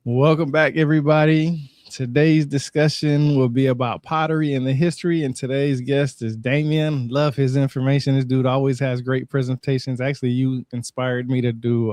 Welcome back, everybody. Today's discussion will be about pottery and the history, and today's guest is Damien. Love his information. This dude always has great presentations. Actually, you inspired me to do,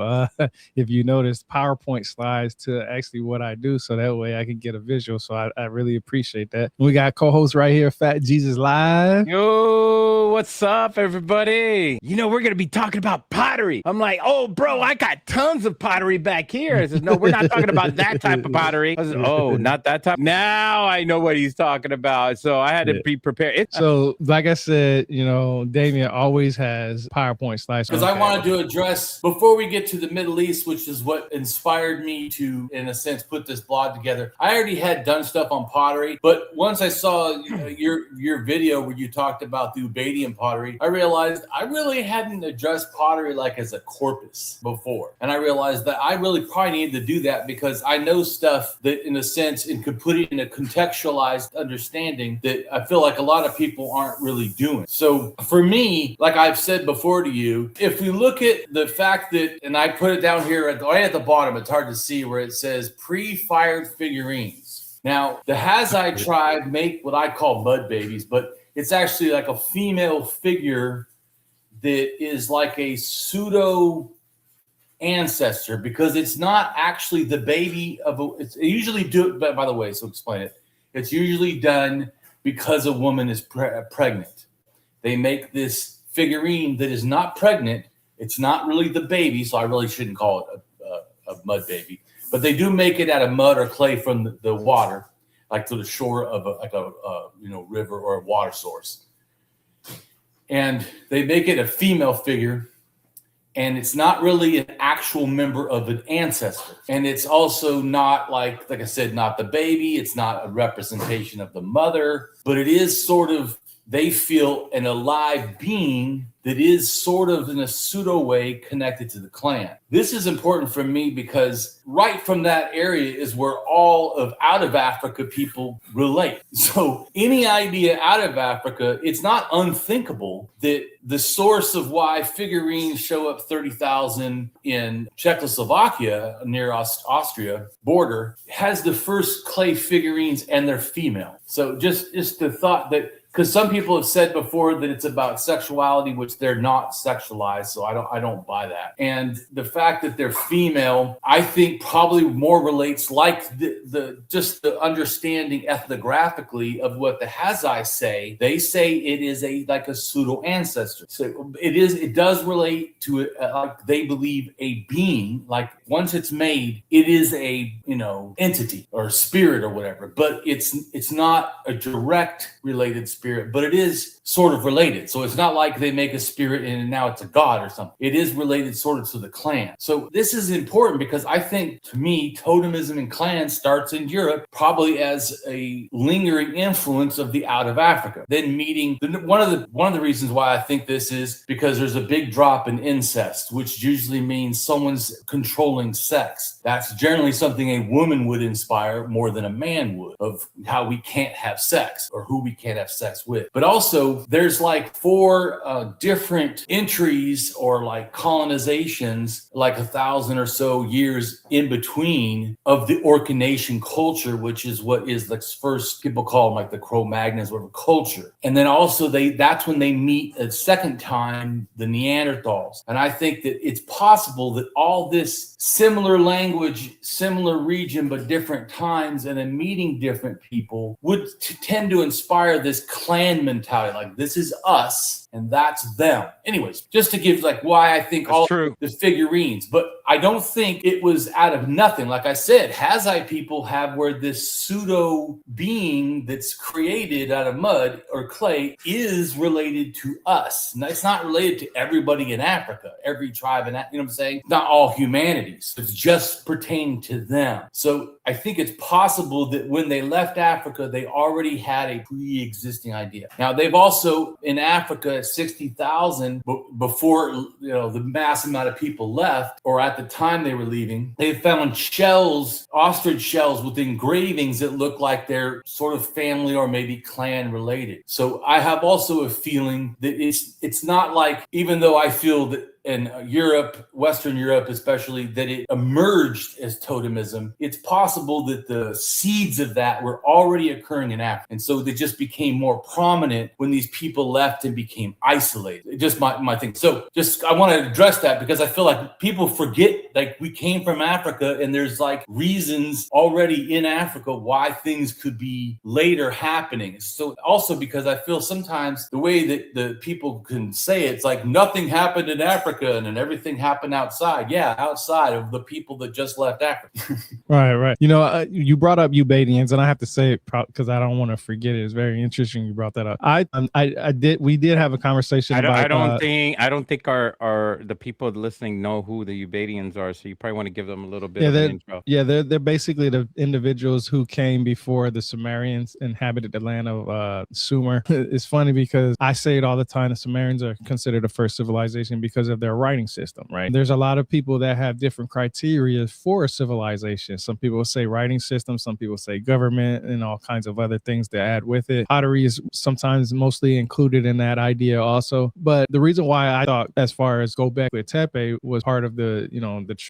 if you noticed, PowerPoint slides to actually what I do, so that way I can get a visual. So I really appreciate that. We got co-host right here, Fat Jesus Live. Yo, what's up, everybody? You know, we're going to be talking about pottery. I'm like, oh, bro, I got tons of pottery back here. I said, no, we're not talking about that type of pottery. I said, oh, not that type. Now I know what he's talking about. So I had to be prepared. So, like I said, you know, Damien always has PowerPoint slides. Because I wanted to address, before we get to the Middle East, which is what inspired me to, in a sense, put this blog together. I already had done stuff on pottery, but once I saw your video where you talked about the Ubaidian pottery, I realized I really hadn't addressed pottery like as a corpus before. And I realized that I really probably needed to do that because I know stuff that, in a sense, and could put it in a contextualized understanding that I feel like a lot of people aren't really doing. So for me, like I've said before to you, if we look at the fact that, and I put it down here right at the bottom, it's hard to see where it says pre-fired figurines. Now, the Hadza tribe make what I call mud babies, but it's actually like a female figure that is like a pseudo ancestor because it's not actually the baby of a, it's usually do, but by the way, so explain it. It's usually done because a woman is pregnant. They make this figurine that is not pregnant. It's not really the baby, so I really shouldn't call it a mud baby. But they do make it out of mud or clay from the water, like to the shore of a river or a water source. And they make it a female figure, and it's not really an actual member of an ancestor. And it's also not like I said, not the baby. It's not a representation of the mother, but it is sort of, they feel, an alive being that is sort of in a pseudo way connected to the clan. This is important for me because right from that area is where all of out of Africa people relate. So any idea out of Africa, it's not unthinkable that the source of why figurines show up 30,000 in Czechoslovakia near Austria border has the first clay figurines, and they're female. So just the thought that, because some people have said before that it's about sexuality, which they're not sexualized, so I don't buy that. And the fact that they're female, I think probably more relates like the understanding ethnographically of what the Hadza say. They say it is like a pseudo ancestor. So it does relate to like they believe a being, like once it's made, it is a entity or spirit or whatever, but it's not a direct related spirit, but it is sort of related. So it's not like they make a spirit and now it's a god or something. It is related sort of to the clan. So this is important because I think, to me, totemism and clan starts in Europe, probably as a lingering influence of the out of Africa. Then meeting one of the reasons why I think this is because there's a big drop in incest, which usually means someone's controlling sex. That's generally something a woman would inspire more than a man would, of how we can't have sex or who we can't have sex with. But also there's like 4 different entries or like colonizations, like 1,000 or so years in between of the Orcanation culture, which is what is the first, people call them like the Cro-Magnons or culture. And then also that's when they meet a second time the Neanderthals. And I think that it's possible that all this similar language, similar region, but different times, and then meeting different people would tend to inspire this clan mentality. Like, this is us and that's them. Anyways, just to give like why I think that's all true. The figurines, but I don't think it was out of nothing. Like I said, Hadza people have where this pseudo being that's created out of mud or clay is related to us. And it's not related to everybody in Africa, every tribe in that, you know what I'm saying? Not all humanities. It's just pertaining to them. So I think it's possible that when they left Africa, they already had a pre-existing idea. Now they've also in Africa at 60,000 before the mass amount of people left, or at the time they were leaving, they found shells, ostrich shells with engravings that look like they're sort of family or maybe clan related. So I have also a feeling that it's not like, even though I feel that in Europe, Western Europe especially, that it emerged as totemism, it's possible that the seeds of that were already occurring in Africa. And so they just became more prominent when these people left and became isolated. Just my thing. So just, I want to address that because I feel like people forget, like, we came from Africa and there's like reasons already in Africa why things could be later happening. So also because I feel sometimes the way that the people can say it's like nothing happened in Africa and then everything happened outside. Yeah, outside of the people that just left Africa. Right. You know, you brought up Ubadians, and I have to say it because I don't want to forget it. It's very interesting you brought that up. We did have a conversation about. I don't think our the people listening know who the Ubadians are, so you probably want to give them a little bit of an intro. Yeah, they're basically the individuals who came before the Sumerians inhabited the land of Sumer. It's funny because I say it all the time. The Sumerians are considered the first civilization because of their writing system, right? There's a lot of people that have different criteria for a civilization. Some people say writing system, some people say government, and all kinds of other things to add with it. Pottery is sometimes mostly included in that idea also. But the reason why I thought as far as Göbekli Tepe was part of the,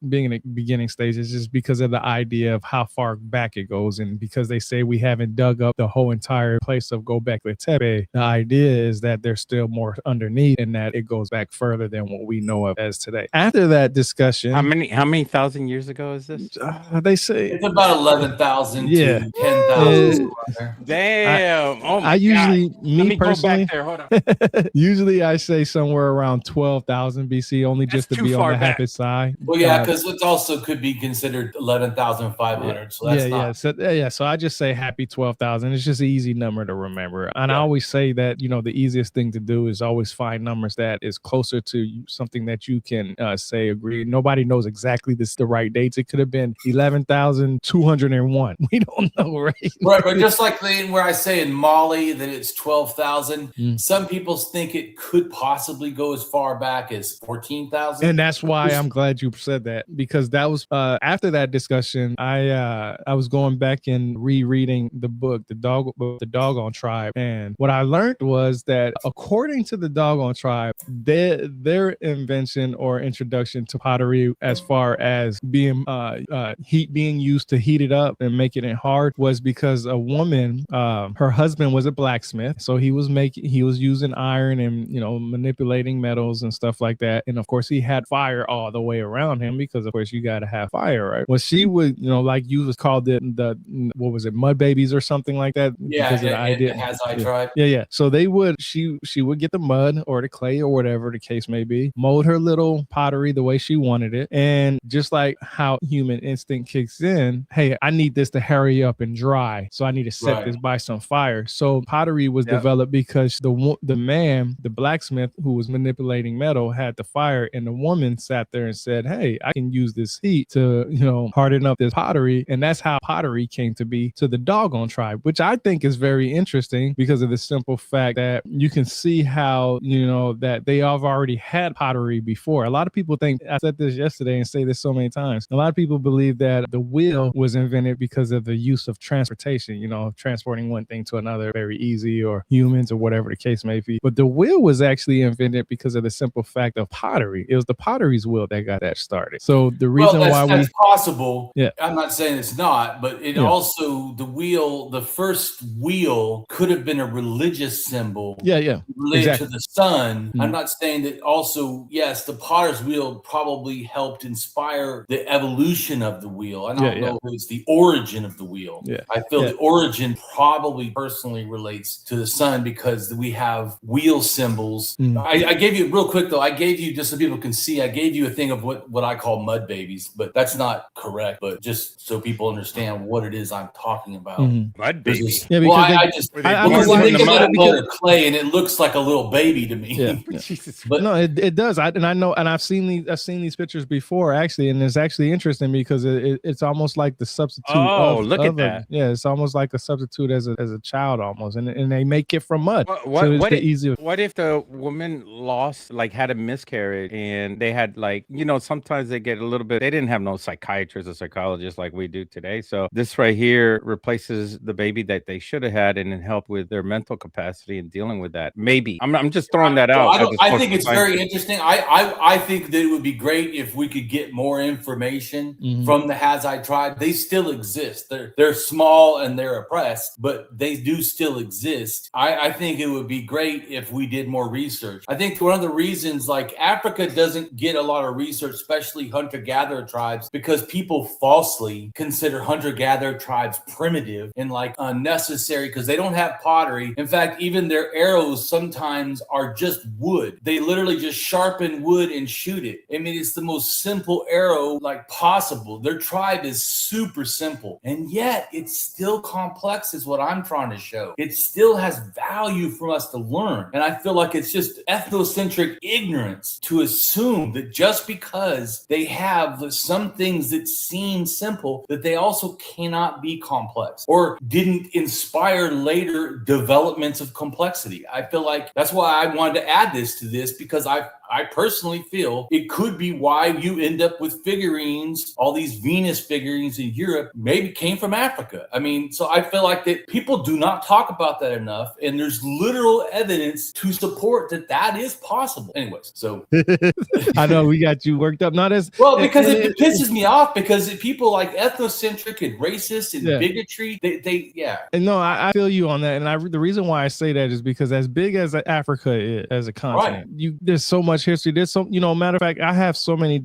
being in the beginning stages is because of the idea of how far back it goes. And because they say we haven't dug up the whole entire place of Göbekli Tepe, the idea is that there's still more underneath and that it goes back further than what we know of as today. After that discussion, how many thousand years ago is this? They say it's about 11,000 to 10,000. Damn! I usually, me personally, hold on. Usually I say somewhere around 12,000 BC, only just to be on the happy side. Well, yeah, because it also could be considered 11,500. So that's not. So I just say happy 12,000. It's just an easy number to remember. And I always say that, the easiest thing to do is always find numbers that is closer to something that you can say agree. Nobody knows exactly the right dates. It could have been 11,201. We don't know, right? Right, but just like where I say in Mali that it's 12,000, some people think it could possibly go as far back as 14,000. And that's why I'm glad you said that, because that was after that discussion, I was going back and rereading the book, the Doggone Tribe, and what I learned was that according to the Doggone Tribe, their invention or introduction to pottery, as far as being heat being used to heat it up and making it hard, was because a woman, her husband was a blacksmith, so he was using iron and manipulating metals and stuff like that, and of course he had fire all the way around him because of course you got to have fire, right? Well, she would, like you was called the what was it, mud babies or something like that? Yeah, because of the idea. Hadza tribe. Yeah. So she would get the mud or the clay or whatever the case may be, mold her little pottery the way she wanted it, and just like how human instinct kicks in, hey, I need this to hurry up and dry, so I need to set this by some fire. So pottery was developed because the man, the blacksmith who was manipulating metal, had the fire, and the woman sat there and said, hey, I can use this heat to harden up this pottery. And that's how pottery came to be to the Doggone Tribe, which I think is very interesting because of the simple fact that you can see how that they have already had pottery before. A lot of people think, I said this yesterday and say this so many times, a lot of people believe that the wheel was invented because of the use of transportation, transporting one thing to another very easy, or humans, or whatever the case may be. But the wheel was actually invented because of the simple fact of pottery. It was the pottery's wheel that got that started. So the reason that's possible. Yeah. I'm not saying it's not, but it also, the first wheel could have been a religious symbol. Related to the sun. I'm not saying that also, yes, the potter's wheel probably helped inspire the evolution of the wheel. I don't know if it's the origin of the wheel. I feel the origin probably personally relates to the sun because we have wheel symbols. I gave you, real quick though, I gave you, just so people can see, I gave you a thing of what I call mud babies, but that's not correct. But just so people understand what it is I'm talking about. Mud babies. Yeah, because they get a mold of clay and it looks like a little baby to me. But no, it does. I know, and I've seen these pictures before actually, and it's actually interesting because it's almost like the substitute. Look at that. Yeah, It's almost like a substitute as a child almost, and they make it from mud. What if the woman had a miscarriage and they had sometimes they get a little bit, they didn't have no psychiatrist or psychologist like we do today. So this right here replaces the baby that they should have had and it helped with their mental capacity in dealing with that. Maybe. I'm just throwing that out. I think it's very interesting. I think that it would be great if we could get more information from the Hadza tribe. They still exist. They're small and they're oppressed, but they do still exist. I think it would be great if we did more research. I think one of the reasons Africa doesn't get a lot of research, especially hunter-gatherer tribes, because people falsely consider hunter-gatherer tribes primitive and unnecessary because they don't have pottery. In fact, even their arrows sometimes are just wood. They literally just sharpen wood and shoot it. I mean, it's the most simple arrow possible. Their tribe is super simple, and yet it's still complex is what I'm trying to show. It still has value for us to learn, and I feel like it's just ethnocentric ignorance to assume that just because they have some things that seem simple, that they also cannot be complex or didn't inspire later developments of complexity. I feel like that's why I wanted to add this to this, because I personally feel it could be why you end up with figurines, all these Venus figurines in Europe, maybe came from Africa. I mean, so I feel like that people do not talk about that enough, and there's literal evidence to support that is possible. Anyways, so I know we got you worked up. Not as well because it pisses me off because people ethnocentric and racist and bigotry. And no, I feel you on that, and the reason why I say that is because as big as Africa is as a continent, there's so much history. There's so, matter of fact, I have so many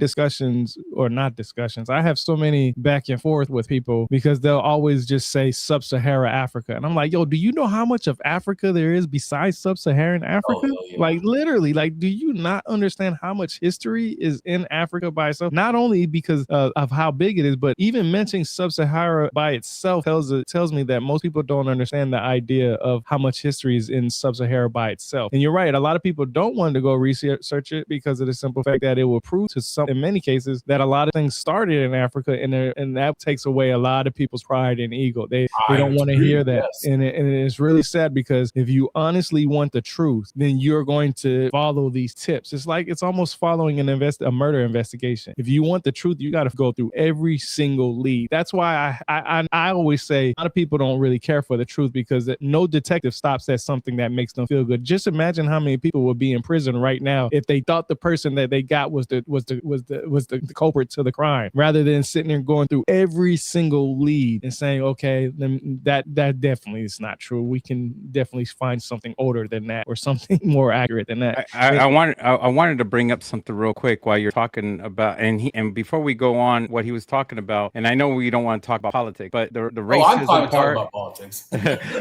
I have so many back and forth with people because they'll always just say sub-Sahara Africa. And I'm like, yo, do you know how much of Africa there is besides sub-Saharan Africa? Literally, do you not understand how much history is in Africa by itself? Not only because of how big it is, but even mentioning sub-Sahara by itself tells me that most people don't understand the idea of how much history is in sub-Sahara by itself. And you're right, a lot of people don't want to go research it because of the simple fact that it will prove in many cases that a lot of things started in Africa, and that takes away a lot of people's pride and ego. They don't want to hear that. Yes. And it's really sad because if you honestly want the truth, then you're going to follow these tips. It's almost following a murder investigation. If you want the truth, you got to go through every single lead. That's why I always say a lot of people don't really care for the truth because no detective stops at something that makes them feel good. Just imagine how many people would be in prison right now if they thought the person that they got was the culprit to the crime, rather than sitting there going through every single lead and saying, okay, then that definitely is not true. We can definitely find something older than that or something more accurate than that. I wanted to bring up something real quick while you're talking about, and before we go on what he was talking about, and I know we don't want to talk about politics, but the racism I'm fine part. Talking about politics.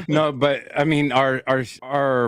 No, but I mean our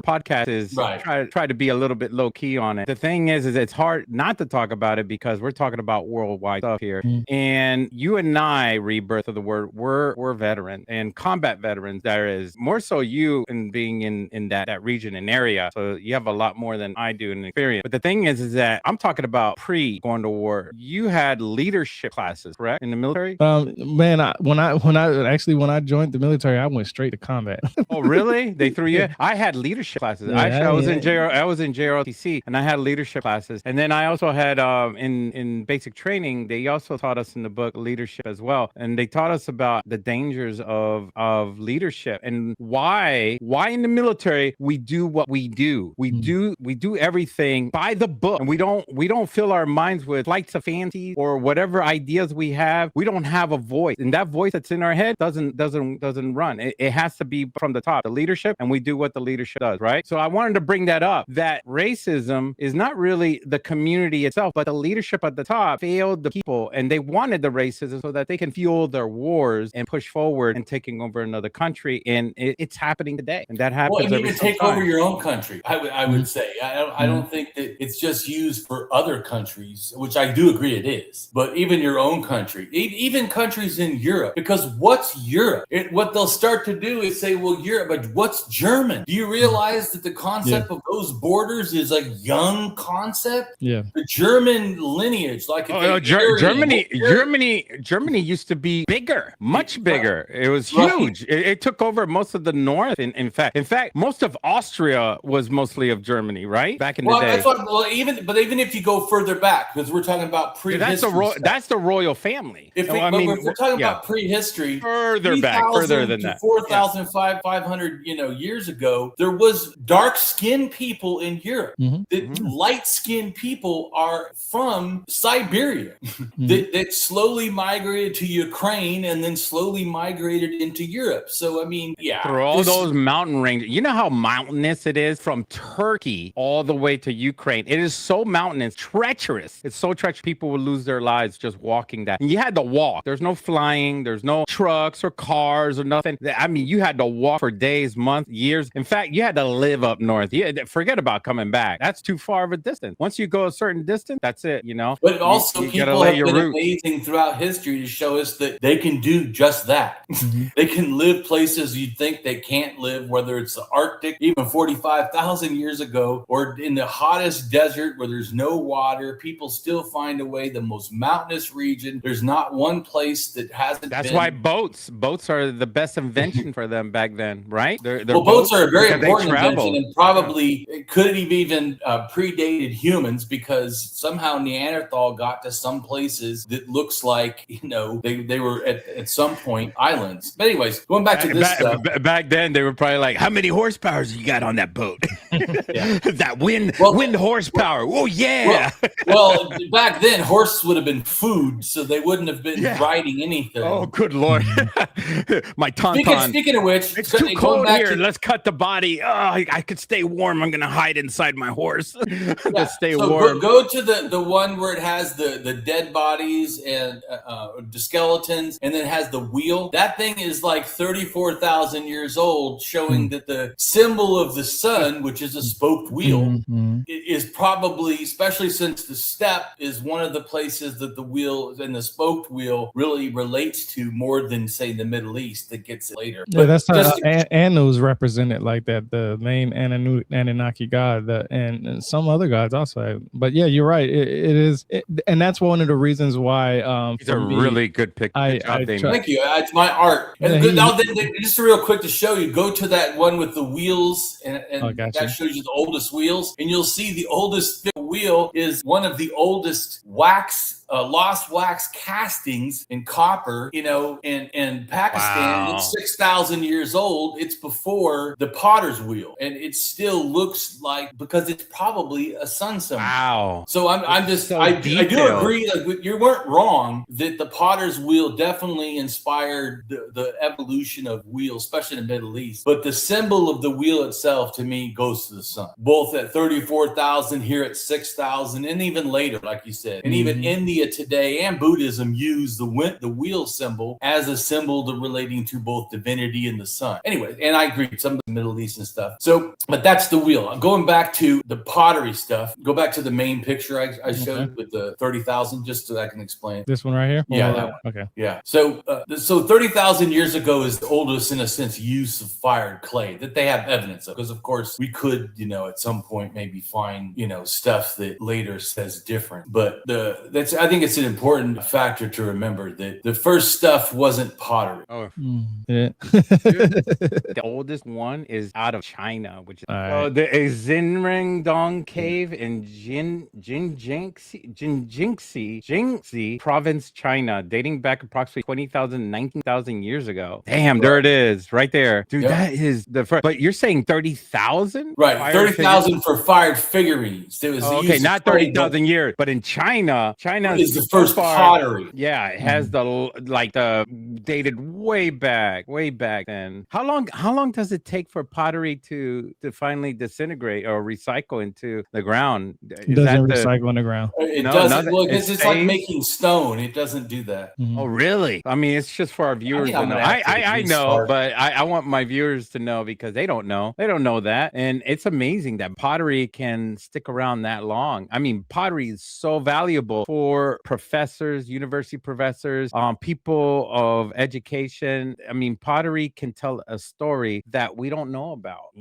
podcast is try to be a little bit low key on it. The thing is it's hard not to talk about it because we're talking about worldwide stuff here. And you and I, Rebirth of the Word, we're veterans and combat veterans. There is more so you in being in that region and area. So you have a lot more than I do in experience. But the thing is that I'm talking about going to war. You had leadership classes, correct, in the military? Man, when I joined the military, I went straight to combat. Oh, really? They threw you? I had leadership classes. I was in JROTC, and I had leadership classes. And then I also had in basic training, they also taught us in the book leadership as well. And they taught us about the dangers of leadership and why in the military we do what we do. We do everything by the book, and we don't fill our minds with flights of fancy or whatever ideas we have. We don't have a voice, and that voice that's in our head doesn't run. It has to be from the top, the leadership, and we do what the leadership does, right? So I wanted to bring that up, that racism is not really the community itself, but the leadership at the top failed the people, and they wanted the racism so that they can fuel their wars and push forward and taking over another country. And it's happening today, and that happens. Well, and you can take over your own country. I would say I don't think that it's just used for other countries, which I do agree it is, but even your own country, even countries in Europe, because what's Europe? What they'll start to do is say, well, Europe, but what's German? Do you realize that the concept of those borders is like young concept. Yeah. The German lineage, like Germany used to be bigger, much bigger. It was huge. It took over most of the north. In fact, most of Austria was mostly of Germany, right? Back in the day. Even if you go further back, because we're talking about prehistory. That's the royal family. If we're talking about prehistory, further than that, 4,500 years ago, there was dark-skinned people in Europe. Light-skinned people are from Siberia that slowly migrated to Ukraine and then slowly migrated into Europe. So, I mean, through all those mountain ranges, you know how mountainous it is from Turkey all the way to Ukraine. It is so mountainous, treacherous. It's so treacherous. People would lose their lives just walking that. And you had to walk. There's no flying. There's no trucks or cars or nothing. I mean, you had to walk for days, months, years. In fact, you had to live up north. Forget about coming back. That's too far of a distance. Once you go a certain distance, that's it, But also, people have been amazing throughout history to show us that they can do just that. They can live places you'd think they can't live, whether it's the Arctic, even 45,000 years ago, or in the hottest desert where there's no water. People still find a way. The most mountainous region, there's not one place that hasn't. That's why boats are the best invention for them back then, right? Boats are a very important invention, and probably could have even predated humans, because somehow Neanderthal got to some places that looks like they were at some point islands. But anyways, going back to this stuff, back then they were probably like, how many horsepowers you got on that boat? That wind horsepower. Oh yeah. Well, back then horses would have been food, so they wouldn't have been riding anything. Oh, good Lord. My tauntaun. Speaking of which, it's too cold here. Let's cut the body. Oh, I could stay warm. I'm gonna hide inside my horse to stay warm. Go to the one where it has the dead bodies and the skeletons, and then it has the wheel. That thing is like 34,000 years old, showing that the symbol of the sun, which is a spoked wheel, is probably, especially since the steppe is one of the places that the wheel and the spoked wheel really relates to more than, say, the Middle East that gets it later. Yeah, that's how Anu's represented like that, the main Anunnaki god, and some other gods also. But yeah, you're right. It is, and that's one of the reasons why. It's a really good picture. Thank you. It's my art. And just real quick to show you, go to that one with the wheels, and that shows you the oldest wheels, and you'll see the oldest wheel is one of the oldest lost wax castings in copper, in Pakistan. Wow. It's 6,000 years old. It's before the potter's wheel, and it still looks like, because it's probably a sun symbol. Wow. So I do agree. Like, you weren't wrong that the potter's wheel definitely inspired the evolution of wheels, especially in the Middle East. But the symbol of the wheel itself, to me, goes to the sun. Both at 34,000, here at 6,000, and even later, like you said, and even India today and Buddhism use the wheel symbol as a symbol relating to both divinity and the sun. Anyway, and I agree with some of the Middle Eastern stuff. So, but that's the wheel. Going back to the pottery stuff, go back to the main picture I showed with the 30,000, just so I can explain. This one right here? Yeah, that one. Okay. Yeah. So 30,000 years ago is the oldest, in a sense, use of fired clay that they have evidence of. Because, of course, we could, at some point maybe find, stuff that later says different. But I think it's an important factor to remember that the first stuff wasn't pottery. Oh, yeah. The oldest one is out of China, which is the Xianren Cave in Jingxi province, China, dating back approximately 20,000, 19,000 years ago. Damn, there it is, right there. Dude, that is the first. But you're saying 30,000? Right, 30,000 for fired figurines. It was not 30,000 years, but in China is the first pottery. Yeah, it has the dated way back then. How long does it take for pottery to finally disintegrate or recycle into the ground? It doesn't recycle in the ground. It doesn't. Well, it's like making stone. It doesn't do that. Oh, really? I mean, it's just for our viewers to know. I know, but I want my viewers to know, because they don't know. They don't know that. And it's amazing that pottery can stick around that long. I mean, pottery is so valuable for for professors, university professors, people of education. I mean, pottery can tell a story that we don't know about.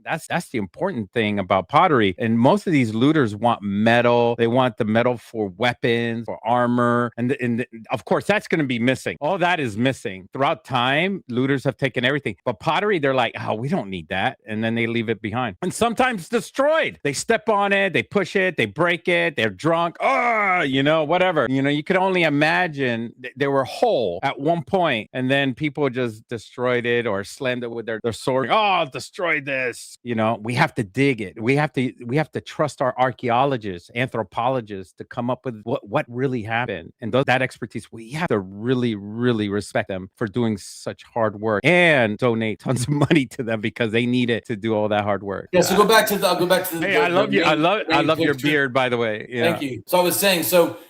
That's the important thing about pottery. And most of these looters want metal. They want the metal for weapons, for armor, and of course that's going to be missing. All that is missing throughout time. Looters have taken everything, but pottery, they're like, oh, we don't need that, and then they leave it behind. And sometimes destroyed. They step on it, they push it, they break it. They're drunk. Whatever. You could only imagine they were whole at one point, and then people just destroyed it or slammed it with their sword. Oh, destroy this. We have to dig it. We have to trust our archaeologists, anthropologists to come up with what really happened. And that expertise, we have to really, really respect them for doing such hard work and donate tons of money to them because they need it to do all that hard work. Yeah. So I'll go back to the. Hey, I love you. I love your beard, by the way. Yeah. Thank you. So I was saying,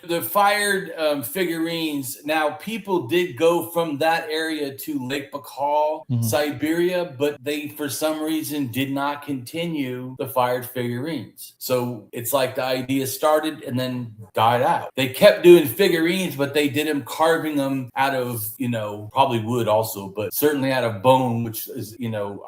the fired figurines. Now people did go from that area to Lake Baikal, Siberia, but they, for some reason, did not continue the fired figurines. So it's like the idea started and then died out. They kept doing figurines, but they did them carving them out of, probably wood also, but certainly out of bone, which is,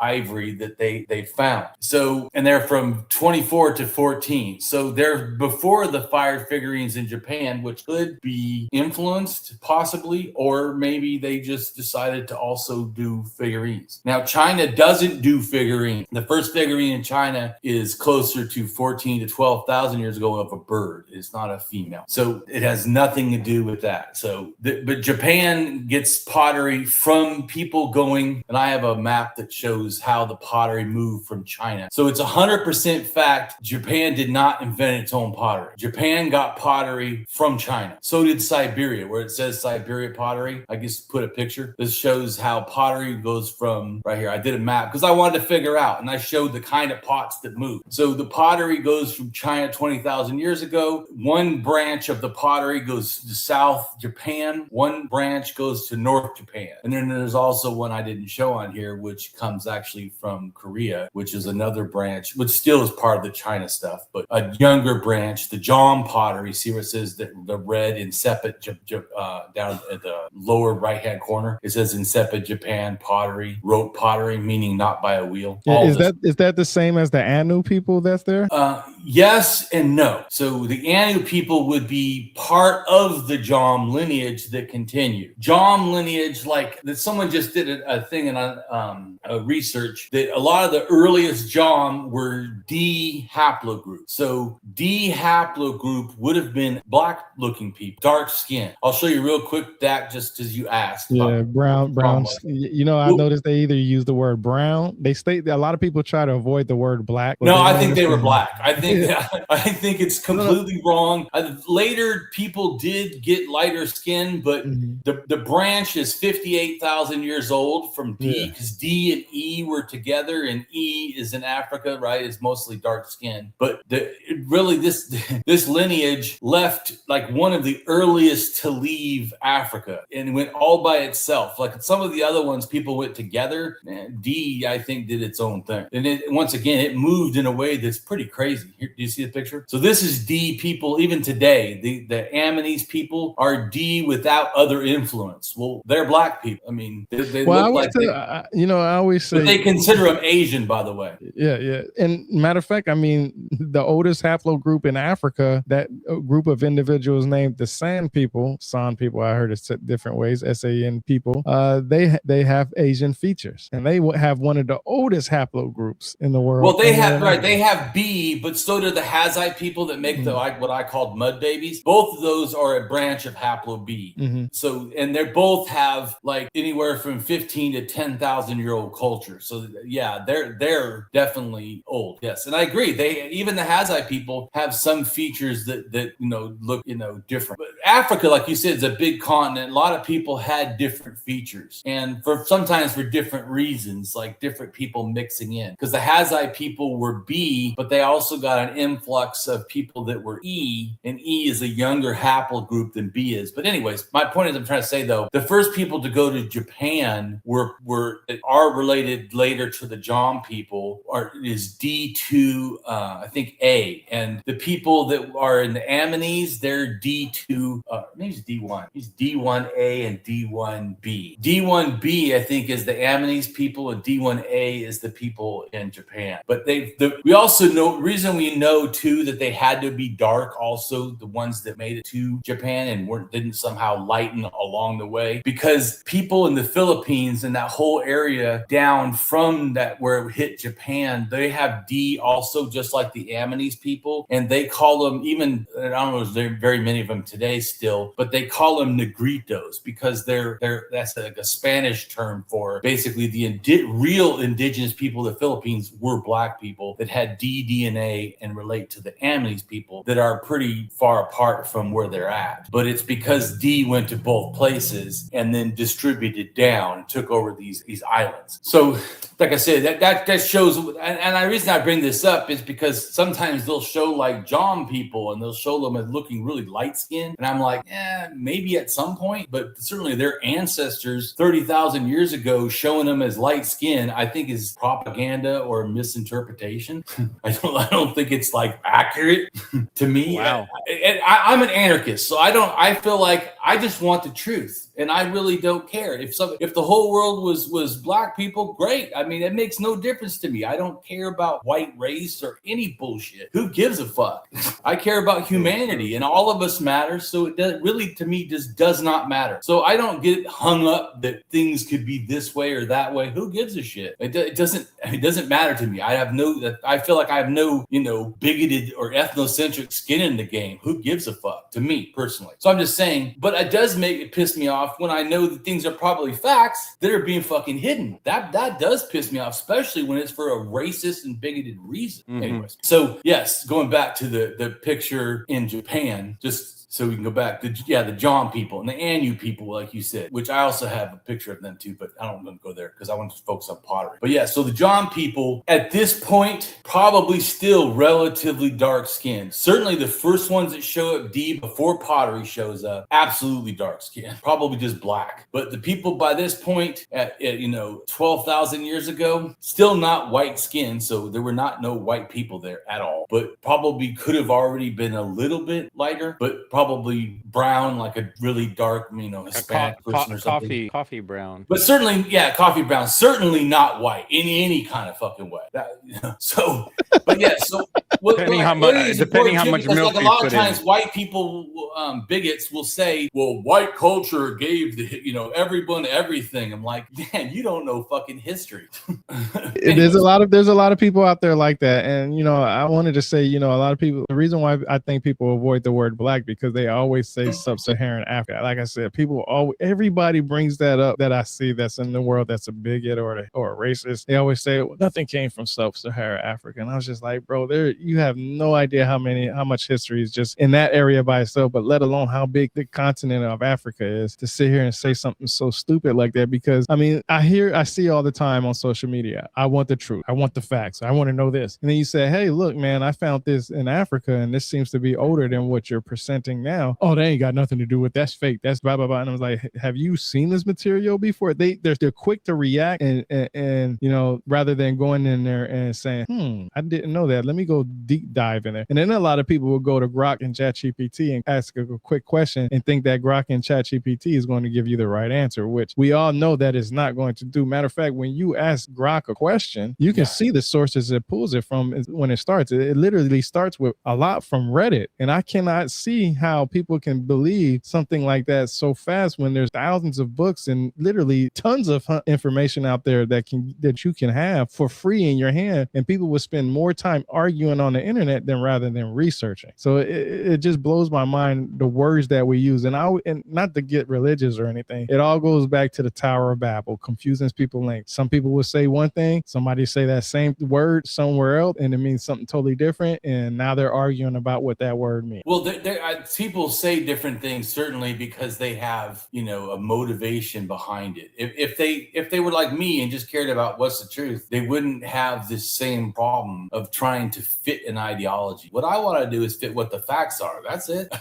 ivory that they found. So, and they're from 24 to 14. So they're before the fired figurines in Japan, which could be influenced possibly, or maybe they just decided to also do figurines. Now, China doesn't do figurines. The first figurine in China is closer to 14 to 12,000 years ago of a bird. It's not a female. So it has nothing to do with that. But Japan gets pottery from people going, and I have a map that shows how the pottery moved from China. So it's 100% fact Japan did not invent its own pottery. Japan got pottery from China. So did Siberia, where it says Siberia pottery. I just put a picture. This shows how pottery goes from right here. I did a map because I wanted to figure out, and I showed the kind of pots that move. So the pottery goes from China 20,000 years ago. One branch of the pottery goes to South Japan. One branch goes to North Japan. And then there's also one I didn't show on here, which comes actually from Korea, which is another branch, which still is part of the China stuff, but a younger branch, the Jom pottery. See where it says that the red in Sepet, down at the lower right-hand corner, it says in Sepet, Japan pottery, rope pottery, meaning not by a wheel. Yeah, is that the same as the Anu people that's there? Yes and no. So the Anu people would be part of the Jom lineage that continued. Jom lineage, like that someone just did a thing in a research that a lot of the earliest Jom were D haplogroup. So D haplogroup would have been black looking people, dark skin. I'll show you real quick, Dak, just because you asked. Yeah, brown. I noticed they either use the word brown. They state that a lot of people try to avoid the word black. No, I think they were black. I think it's completely wrong. Later, people did get lighter skin, but the branch is 58,000 years old from D, because D and E were together, and E is in Africa, right? It's mostly dark skin. But this lineage left like one of the earliest to leave Africa and went all by itself. Like some of the other ones, people went together. D, I think, did its own thing. And once again, it moved in a way that's pretty crazy. Here, do you see the picture? So this is D people, even today. The Ammonese people are D without other influence. Well, they're black people. I mean, they look like I always say, but they consider them Asian, by the way. Yeah. And matter of fact, I mean, the oldest haplogroup in Africa, that group of individuals named the San people, I heard it said different ways, S-A-N people, they have Asian features, and they have one of the oldest haplogroups in the world. Well, they have B, but so do the Hadza people that make what I called mud babies. Both of those are a branch of haplo B. So, and they both have like anywhere from 15 to 10,000 year old culture. So yeah, they're definitely old. Yes. And I agree. Even the Hadza people have some features that look, different. But Africa, like you said, is a big continent. A lot of people had different features, and sometimes for different reasons, like different people mixing in, because the Hadza people were B, but they also got got an influx of people that were E, and E is a younger haplogroup than B is. But anyways, my point is, I'm trying to say though, the first people to go to Japan are related later to the Jom people is D2, I think A, and the people that are in the Amonese, they're D2, maybe it's D1. He's D1A and D1B. D1B, I think, is the Amonese people, and D1A is the people in Japan. But we also know, reason we know too that they had to be dark, also the ones that made it to Japan and didn't somehow lighten along the way, because people in the Philippines and that whole area down from that where it hit Japan, they have D also, just like the Amonese people, and they call them, even, I don't know if there are very many of them today still, but they call them negritos because that's like a Spanish term for basically the real indigenous people of the Philippines were black people that had D DNA and relate to the Amonese people that are pretty far apart from where they're at. But it's because D went to both places and then distributed down and took over these islands. So like I said, that shows, and the reason I bring this up is because sometimes they'll show like Jom people and they'll show them as looking really light skinned, and I'm like, maybe at some point, but certainly their ancestors 30,000 years ago showing them as light skinned, I think is propaganda or misinterpretation. I don't think it's like accurate to me. Wow. I'm an anarchist, so I feel like I just want the truth, and I really don't care if the whole world was black people. Great. I mean, it makes no difference to me. I don't care about white race or any bullshit. Who gives a fuck? I care about humanity, and all of us matter. So it really, to me, just does not matter. So I don't get hung up that things could be this way or that way. Who gives a shit? It doesn't matter to me. I feel like I have no, bigoted or ethnocentric skin in the game. Who gives a fuck, to me personally? So I'm just saying, but it does piss me off when I know that things are probably facts that are being fucking hidden. That does piss me off, especially when it's for a racist and bigoted reason. Mm-hmm. Anyways, so yes, going back to the picture in Japan, just so we can go back to, the Jom people and the Anu people, like you said, which I also have a picture of them too, but I don't want to go there because I want to focus on pottery. But yeah, so the Jom people at this point, probably still relatively dark skinned. Certainly the first ones that show up, D, before pottery shows up, absolutely dark skinned, probably just black. But the people by this point at 12,000 years ago, still not white skinned. So there were no white people there at all, but probably could have already been a little bit lighter, but probably brown, like a really dark, Hispanic person or something. Coffee brown. But certainly, coffee brown. Certainly not white in any kind of fucking way. So, but yeah. So depending how much milk. Like a lot of times, white people, bigots, will say, "Well, white culture gave everyone everything." I'm like, man, you don't know fucking history. There's a lot of people out there like that, and I wanted to say, a lot of people. The reason why I think people avoid the word black because they always say sub-Saharan Africa. Like I said, everybody brings that up that I see that's in the world that's a bigot or a racist. They always say, well, nothing came from sub-Saharan Africa. And I was just like, bro, you have no idea how much history is just in that area by itself, but let alone how big the continent of Africa is, to sit here and say something so stupid like that. Because I see all the time on social media, I want the truth. I want the facts. I want to know this. And then you say, hey, look, man, I found this in Africa and this seems to be older than what you're presenting now. Oh, they ain't got nothing to do with that's fake. That's blah blah blah. And I was like, have you seen this material before? They're quick to react and rather than going in there and saying, I didn't know that. Let me go deep dive in there. And then a lot of people will go to Grok and ChatGPT and ask a quick question and think that Grok and ChatGPT is going to give you the right answer, which we all know that is not going to do. Matter of fact, when you ask Grok a question, you can see the sources it pulls it from when it starts. It literally starts with a lot from Reddit, and I cannot see how people can believe something like that so fast when there's thousands of books and literally tons of information out there that you can have for free in your hand, and people will spend more time arguing on the internet rather than researching. So it just blows my mind, the words that we use, and not to get religious or anything, it all goes back to the Tower of Babel, confusing people linked. Some people will say one thing, somebody say that same word somewhere else and it means something totally different, and now they're arguing about what that word means. Well, people say different things, certainly because they have, a motivation behind it. If they were like me and just cared about what's the truth, they wouldn't have this same problem of trying to fit an ideology. What I want to do is fit what the facts are. That's it.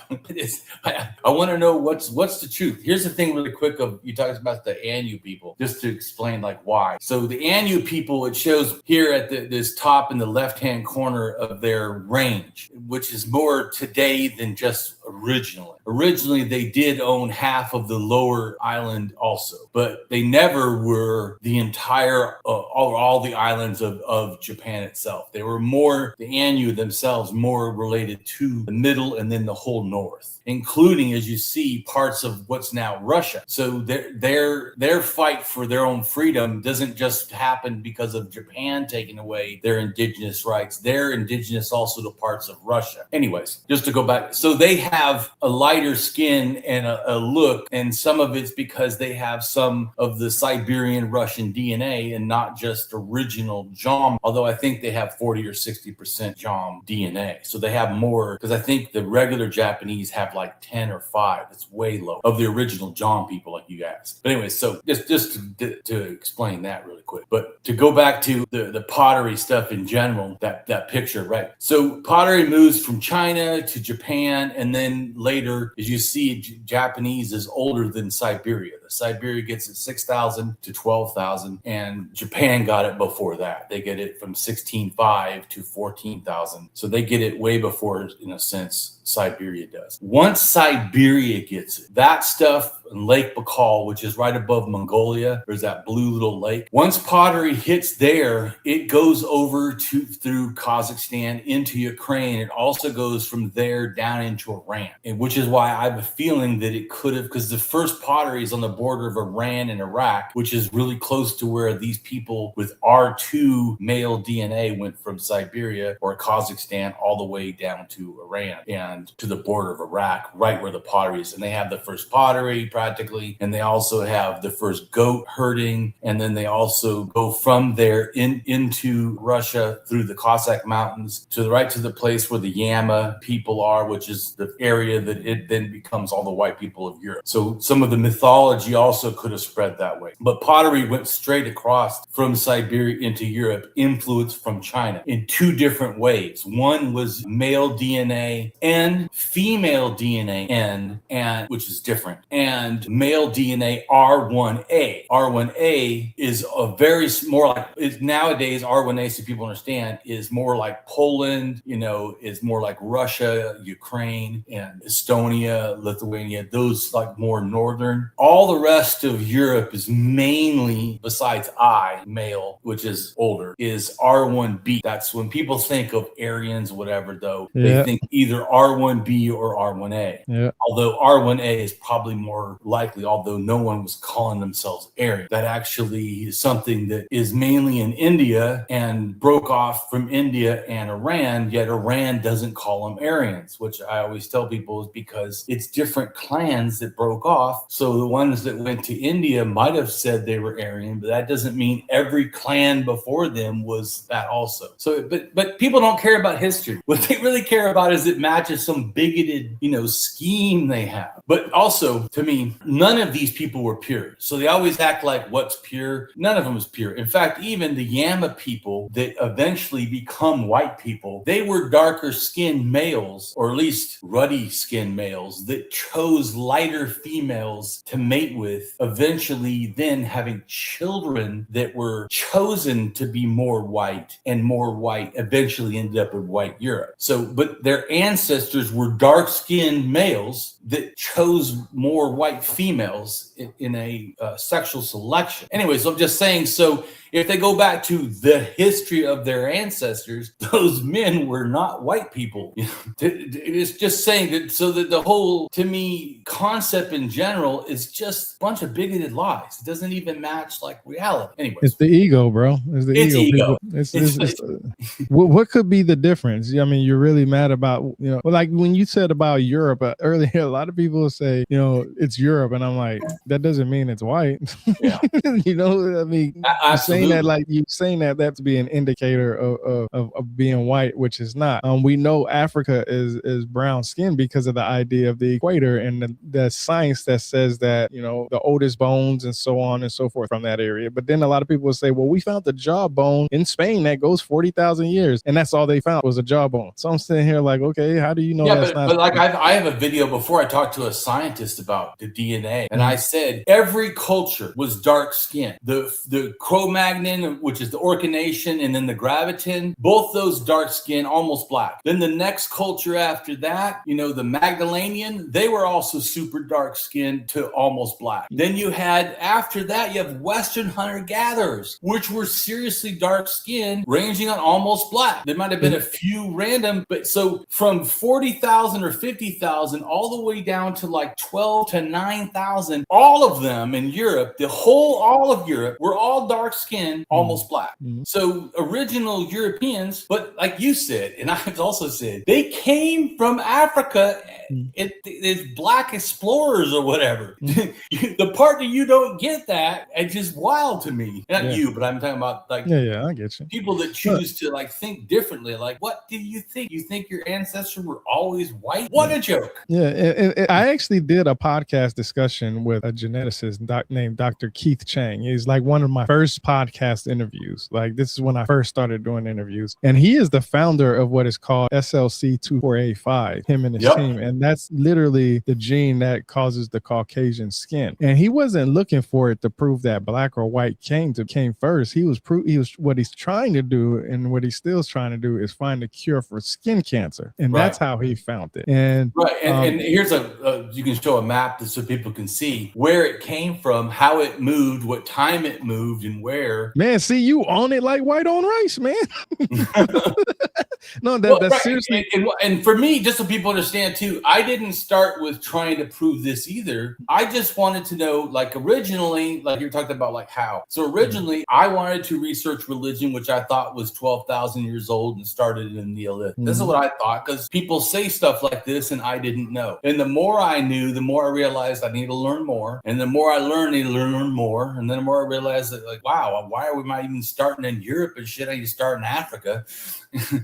I want to know what's the truth. Here's the thing really quick of, you talked about the Anu people, just to explain like why. So the Anu people, it shows here at this top in the left-hand corner of their range, which is more today than just originally. Originally, they did own half of the lower island also, but they never were the entire, all the islands of Japan itself. They were more, the Anu themselves, more related to the middle and then the whole north, including, as you see, parts of what's now Russia. So their fight for their own freedom doesn't just happen because of Japan taking away their indigenous rights. They're indigenous also to parts of Russia. Anyways, just to go back. So they have a lighter skin and a look, and some of it's because they have some of the Siberian Russian DNA and not just original Jom, although I think they have 40 or 60% Jom DNA. So they have more, because I think the regular Japanese have like 10 or 5. It's way low of the original Jom people, like you asked. But anyway, so just to explain that really quick. But to go back to the pottery stuff in general, that picture, right? So pottery moves from China to Japan, and then later, as you see, Japanese is older than Siberia. The Siberia gets it 6,000 to 12,000, and Japan got it before that. They get it from 16,500 to 14,000. So they get it way before, in a sense, Siberia does. Once Siberia gets it, that stuff in Lake Baikal, which is right above Mongolia, there's that blue little lake. Once pottery hits there, it goes over through Kazakhstan into Ukraine. It also goes from there down into Iran, and which is why I have a feeling that it could have, because the first pottery is on the border of Iran and Iraq, which is really close to where these people with R2 male DNA went from Siberia or Kazakhstan all the way down to Iran and to the border of Iraq, right where the pottery is. And they have the first pottery practically, and they also have the first goat herding, and then they also go from there into Russia through the Cossack Mountains to the place where the Yama people are, which is the area that it then becomes all the white people of Europe. So some of the mythology also could have spread that way. But pottery went straight across from Siberia into Europe, influenced from China in two different ways. One was male DNA and female DNA and which is different, and male DNA R1A. R1A is a very more like, nowadays R1A, so people understand, is more like Poland, is more like Russia, Ukraine, and Estonia, Lithuania, those like more northern. All the rest of Europe is mainly, besides male, which is older, is R1B. That's when people think of Aryans, whatever, though, they think either R1B or R1A. Yeah. Although R1A is probably more likely, although no one was calling themselves Aryan. That actually is something that is mainly in India and broke off from India and Iran, yet Iran doesn't call them Aryans, which I always tell people is because it's different clans that broke off. So the ones that went to India might have said they were Aryan, but that doesn't mean every clan before them was that also. So, but people don't care about history. What they really care about is it matches some bigoted, scheme they have. But also, to me, none of these people were pure. So they always act like what's pure. None of them was pure. In fact, even the Yama people that eventually become white people, they were darker skinned males, or at least ruddy skinned males, that chose lighter females to mate with, eventually then having children that were chosen to be more white, and more white eventually ended up with white Europe. So, but their ancestors were dark skinned males that chose more white females in a sexual selection. Anyway, so I'm just saying, so if they go back to the history of their ancestors, those men were not white people. It's just saying that, so that the whole, to me, concept in general is just a bunch of bigoted lies. It doesn't even match like reality. Anyway, it's the ego, bro. It's the ego. It's what could be the difference? I mean, you're really mad about, like when you said about Europe earlier, a lot of people say, it's Europe, and I'm like, that doesn't mean it's white. Yeah. I mean, absolutely. saying that like you saying that to be an indicator of being white, which is not. We know Africa is brown skin because of the idea of the equator and the science that says that, you know, the oldest bones and so on and so forth from that area. But then a lot of people will say, well, we found the jawbone in Spain that goes 40,000 years, and that's all they found was a jawbone. So I'm sitting here like, okay, how do you know that's not? But like I have a video before I talked to a scientist about the DNA, and I said every culture was dark skinned. The Cro-Magnon, which is the Orca Nation, and then the Graviton, both those dark skin, almost black. Then the next culture after that, you know, the Magdalenian, they were also super dark skinned to almost black. Then you had, after that, you have Western hunter-gatherers, which were seriously dark skinned, ranging on almost black. There might have been a few random, but so from 40,000 or 50,000 all the way down to like 12 to 9,000, all of them in Europe, all of Europe were all dark skinned, almost black. So original Europeans, but like you said, and I've also said, they came from Africa. It's black explorers or whatever. The part that you don't get that, it's just wild to me. Not you, but I'm talking about like I get you. People that choose to like think differently. Like, what did you think? You think your ancestors were always white? What a joke. I actually did a podcast discussion with a geneticist named Dr. Keith Chang. He's like one of my first podcast interviews. Like this is when I first started doing interviews, and he is the founder of what is called SLC24A5, him and his team. And that's literally the gene that causes the Caucasian skin. And he wasn't looking for it to prove that black or white came first. He was what he's trying to do, and what he still is trying to do is find a cure for skin cancer. And that's how he found it. And and here's you can show a map so people can see where it came from, how it moved, what time it moved, and where. Man, see, you on it like white on rice, man. No, that's seriously. And for me, just so people understand too, I didn't start with trying to prove this either. I just wanted to know, like originally, like you were talking about, like how. So originally, I wanted to research religion, which I thought was 12,000 years old and started in the Neolithic. This is what I thought, because people say stuff like this and I didn't know. And the more I knew, the more I realized I need to learn more. And the more I learned, I need to learn more. And then the more I realized that, like, wow, why are we not even starting in Europe and shit? I need to start in Africa.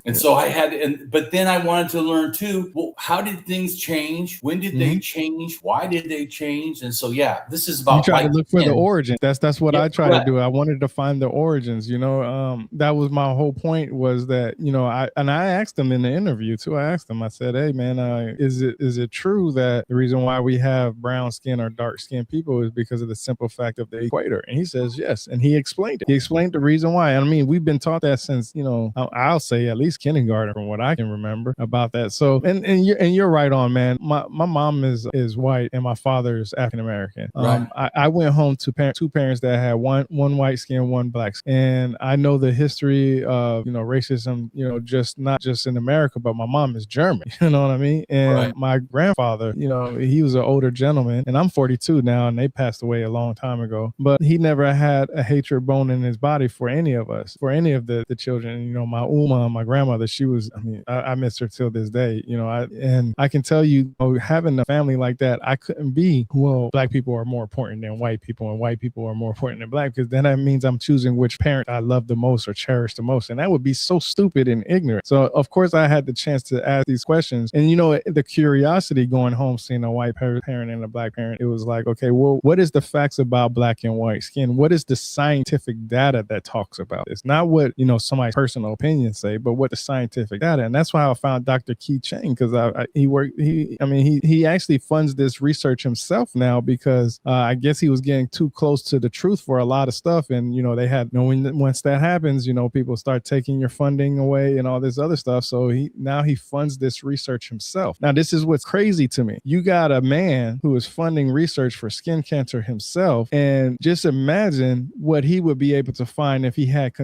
And so I had, but then I wanted to learn too, well, how did things change? When did they change? Why did they change? And so, this is about. You try to look for the origin. That's what I try to do. I wanted to find the origins, you know, that was my whole point, was that, you know, I asked them in the interview too. I asked them, I said, hey man, is it true that the reason why we have brown skin or dark skinned people is because of the simple fact of the equator? And he says, yes. And he explained it. He explained the reason why. I mean, we've been taught that since, you know, I'll say at least kindergarten from what I can remember about that. So, and you're right on, man. My mom is white and my father is African American. I went home to two parents that had one white skin, one black skin. And I know the history of, you know, racism, you know, not just in America, but my mom is German, you know what I mean? And my grandfather, you know, he was an older gentleman, and I'm 42 now, and they passed away a long time ago, but he never had a hatred bone in his body for any of us, for any of the children. You know, my Uma, my grandmother, she was, I mean, I miss her till this day, you know, and I can tell you, having a family like that, I couldn't be, well, black people are more important than white people, and white people are more important than black, because then that means I'm choosing which parent I love the most or cherish the most. And that would be so stupid and ignorant. So of course I had the chance to ask these questions, and you know, the curiosity going home, seeing a white parent and a black parent, it was like, okay, well, what is the facts about black and white skin? What is the scientific data that talks about this? Not what, you know, somebody's personal opinions say, but what the scientific data. And that's why I found Dr. Keith Chang, because he actually funds this research himself now, because I guess he was getting too close to the truth for a lot of stuff. And, you know, they had, you know, once that happens, you know, people start taking your funding away and all this other stuff. So he funds this research himself. Now, this is what's crazy to me. You got a man who is funding research for skin cancer himself, and just imagine what he would be able to find if he had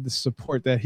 the support that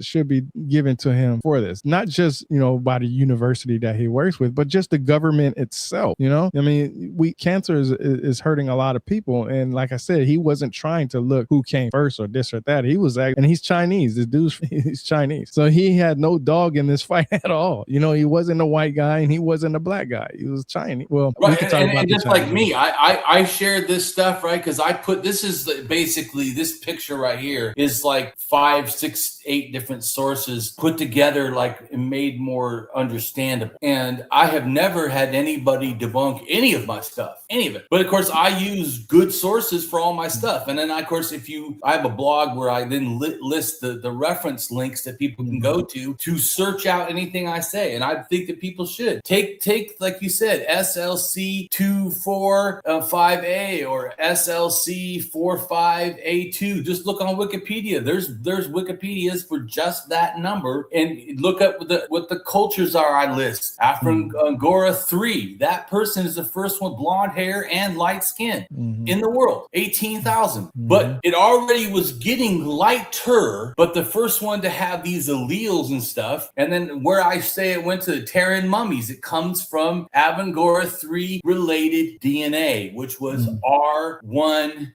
should be given to him for this. Not just, you know, by the university that he works with, but just the government itself. You know, I mean, cancer is hurting a lot of people, and like I said, he wasn't trying to look who came first or this or that. He was, and he's Chinese. This dude's he's Chinese, so he had no dog in this fight at all. You know, he wasn't a white guy and he wasn't a black guy. He was Chinese. Well, right, and just like me, I shared this stuff, right? Because I put, this is basically basically this picture right here is like 5, 6, 8 different sources put together, like made more understandable. And I have never had anybody debunk any of my stuff, any of it. But of course, I use good sources for all my stuff. And then, of course, I have a blog where I then list the reference links that people can go to search out anything I say. And I think that people should take like you said, SLC 245A or SLC 45A2. Just look on Wikipedia. There's Wikipedias for just that number, and look up what the cultures are I list. Afro-Angora 3. That person is the first one, blonde hair and light skin in the world. 18,000. But it already was getting lighter, but the first one to have these alleles and stuff. And then where I say it went to the Terran mummies, it comes from Avangora 3 related DNA, which was R1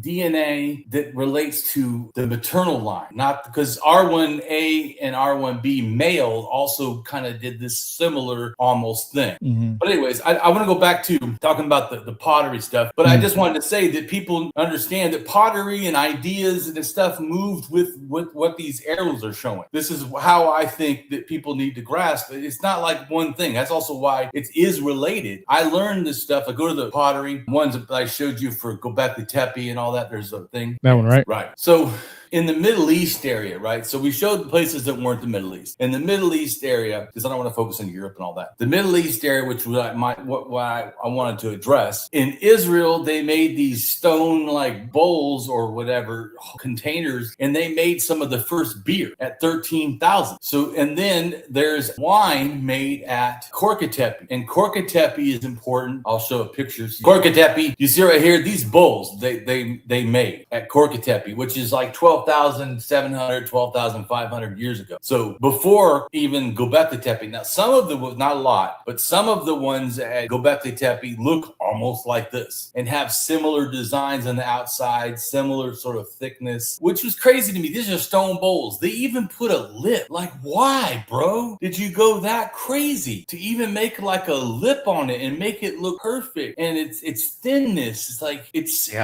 DNA that relates to the maternal line. Not because R1A and R1B male also kind of did this similar almost thing. But anyways, I want to go back to talking about the pottery stuff, but I just wanted to say that people understand that pottery and ideas and stuff moved with what these arrows are showing. This is how I think that people need to grasp it. It's not like one thing. That's also why it is related. I learned this stuff. I go to the pottery ones that I showed you for Göbekli Tepe and all that. There's a thing. That one, right? Right. So in the Middle East area, right? So we showed the places that weren't the Middle East. In the Middle East area, because I don't want to focus on Europe and all that. The Middle East area, which was what I wanted to address. In Israel, they made these stone like bowls or whatever containers, and they made some of the first beer at 13,000. So, and then there's wine made at Korkatepe, and Korkatepe is important. I'll show pictures. Korkatepe, you see right here, these bowls they made at Korkatepe, which is like 12,700, 12,500 years ago. So before even Göbekli Tepe. Now, some of them, not a lot, but some of the ones at Göbekli Tepe look almost like this and have similar designs on the outside, similar sort of thickness, which was crazy to me. These are stone bowls. They even put a lip. Like, why, bro? Did you go that crazy to even make like a lip on it and make it look perfect? And it's thinness. It's like,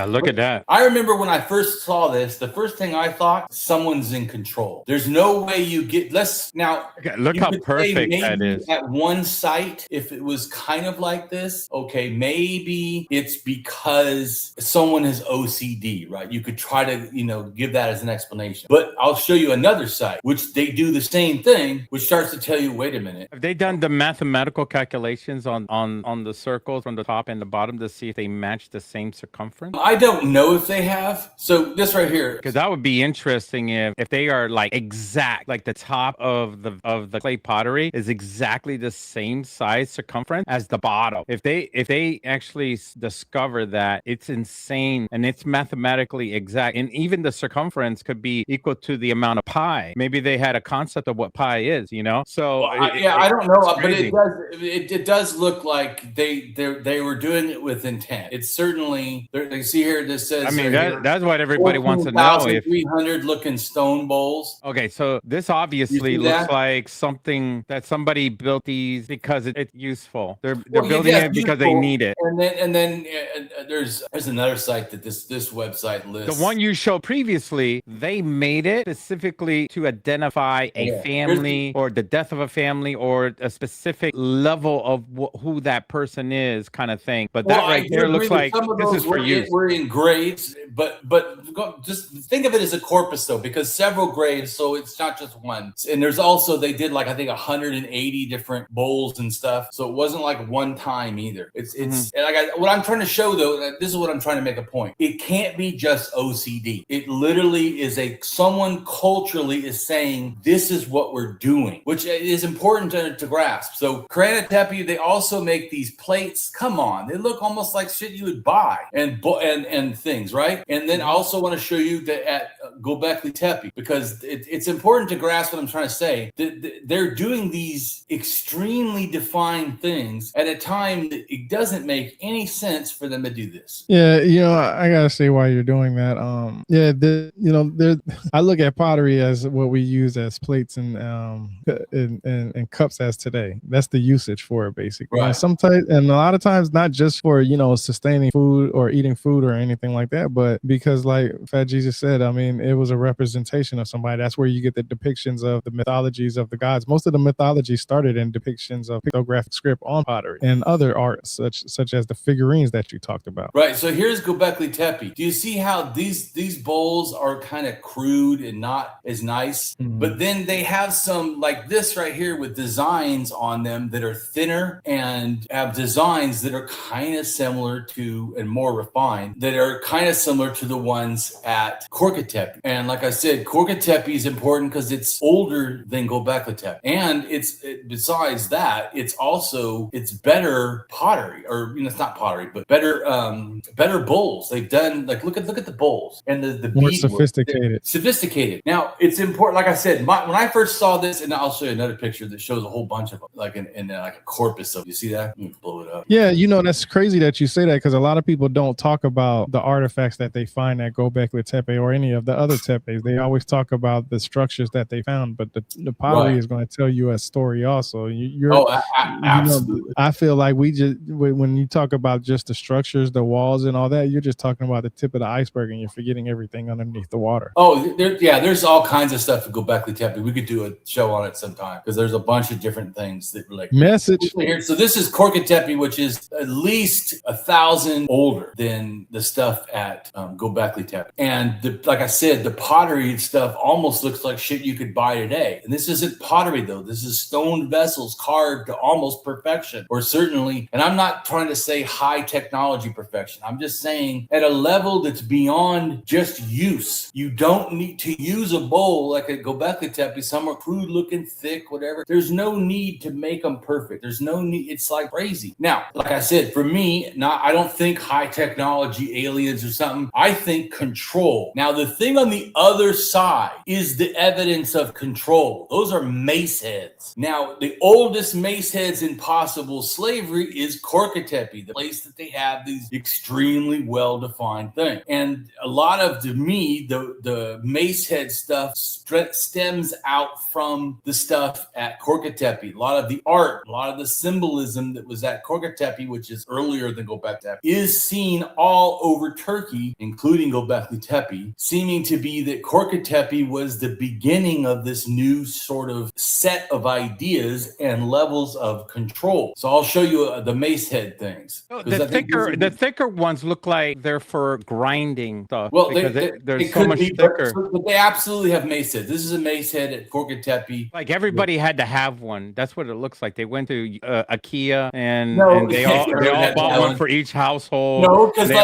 Look at that. I remember when I first saw this, the first thing I thought, someone's in control. There's no way you get Look how perfect that is. At one site, if it was kind of like this, okay, maybe it's because someone has OCD, right? You could try to, give that as an explanation. But I'll show you another site, which they do the same thing, which starts to tell you, wait a minute. Have they done the mathematical calculations on the circles from the top and the bottom to see if they match the same circumference? I don't know if they have. So this right here. Because that would be interesting if they are like exact, like the top of the clay pottery is exactly the same size circumference as the bottom. If they actually discover that, it's insane and it's mathematically exact, and even the circumference could be equal to the amount of pi. Maybe they had a concept of what pi is, So I don't know, but it does look like they were doing it with intent. It's certainly they see here. This says. I mean, that's what everybody wants to know. 300 looking stone bowls. Okay, so this obviously looks like something that somebody built these because it's useful. They're building it because they need it. And then there's another site that this website lists. The one you showed previously, they made it specifically to identify a family or the death of a family or a specific level of who that person is, kind of thing. But that right there looks like this is for use. We're in graves, but just think of it as a corpus though, because several graves, so it's not just one. And there's also, they did like I think 180 different bowls and stuff, so it wasn't like one time either. It's and what I'm trying to show though, this is what I'm trying to make a point. It can't be just OCD. It literally is someone culturally is saying this is what we're doing, which is important to grasp. So Korkatepe, they also make these plates. Come on, they look almost like shit you would buy and things, right? And then I also want to show you that at Göbekli Tepe, because it's important to grasp what I'm trying to say. They're doing these extremely defined things at a time that it doesn't make any sense for them to do this. Yeah, I gotta say why you're doing that. I look at pottery as what we use as plates and cups as today. That's the usage for it, basically. Right. And sometimes, and a lot of times, not just for sustaining food or eating food or anything like that, but because, like Fat Jesus said, I mean, it was a representation of somebody. That's where you get the depictions of the mythologies of the gods. Most of the mythology started in depictions of pictographic script on pottery and other arts, such as the figurines that you talked about. Right. So here's Göbekli Tepe. Do you see how these bowls are kind of crude and not as nice? Mhm. But then they have some like this right here with designs on them that are thinner and have designs that are kind of similar to and more refined, that are kind of similar to the ones at Korkut Tepe. And like I said, Korkut Tepe is important because it's older than Göbekli Tepe. And besides that, it's better pottery, or it's not pottery, but better bowls. They've done like look at the bowls and the More beadwork. sophisticated. Sophisticated. Now it's important. Like I said, when I first saw this, and I'll show you another picture that shows a whole bunch of them, like in like a corpus of. You see that? Let me blow it up. Yeah, that's crazy that you say that, because a lot of people don't talk about the artifacts that they find at Göbekli Tepe or any of the other tepes. They always talk about the structures that they found, but the pottery is going to tell you a story also. Absolutely. I feel like when you talk about just the structures, the walls and all that, you're just talking about the tip of the iceberg and you're forgetting everything underneath the water. Oh, there's all kinds of stuff to Göbekli Tepe. We could do a show on it sometime because there's a bunch of different things that relate. Message. So this is Korkut Tepe, which is at least 1,000 older than the stuff at Göbekli Tepe. And like I said, the pottery stuff almost looks like shit you could buy today. And this isn't pottery though. This is stone vessels carved to almost perfection, or certainly. And I'm not trying to say high technology perfection. I'm just saying at a level that's beyond just use. You don't need to use a bowl like at Göbekli Tepe, somewhere crude looking, thick, whatever. There's no need to make them perfect. There's no need. It's like crazy. Now, like I said, for me, I don't think high technology, aliens or something. I think control. Now, the thing on the other side is the evidence of control. Those are mace heads. Now, the oldest mace heads in possible slavery is Korkut Tepe, the place that they have these extremely well-defined things. And a lot of, to me, the mace head stuff stems out from the stuff at Korkut Tepe. A lot of the art, a lot of the symbolism that was at Korkut Tepe, which is earlier than Göbekli Tepe, is seen all over Turkey, including Göbekli Tepe, seeming to be that Korkut Tepe was the beginning of this new sort of set of ideas and levels of control. So I'll show you the mace head things. The thicker ones look like they're for grinding stuff. Well, they're so much thicker. But they absolutely have mace heads. This is a mace head at Korkut Tepe. Like everybody had to have one. That's what it looks like. They went to IKEA and they all bought one for each household. No, because they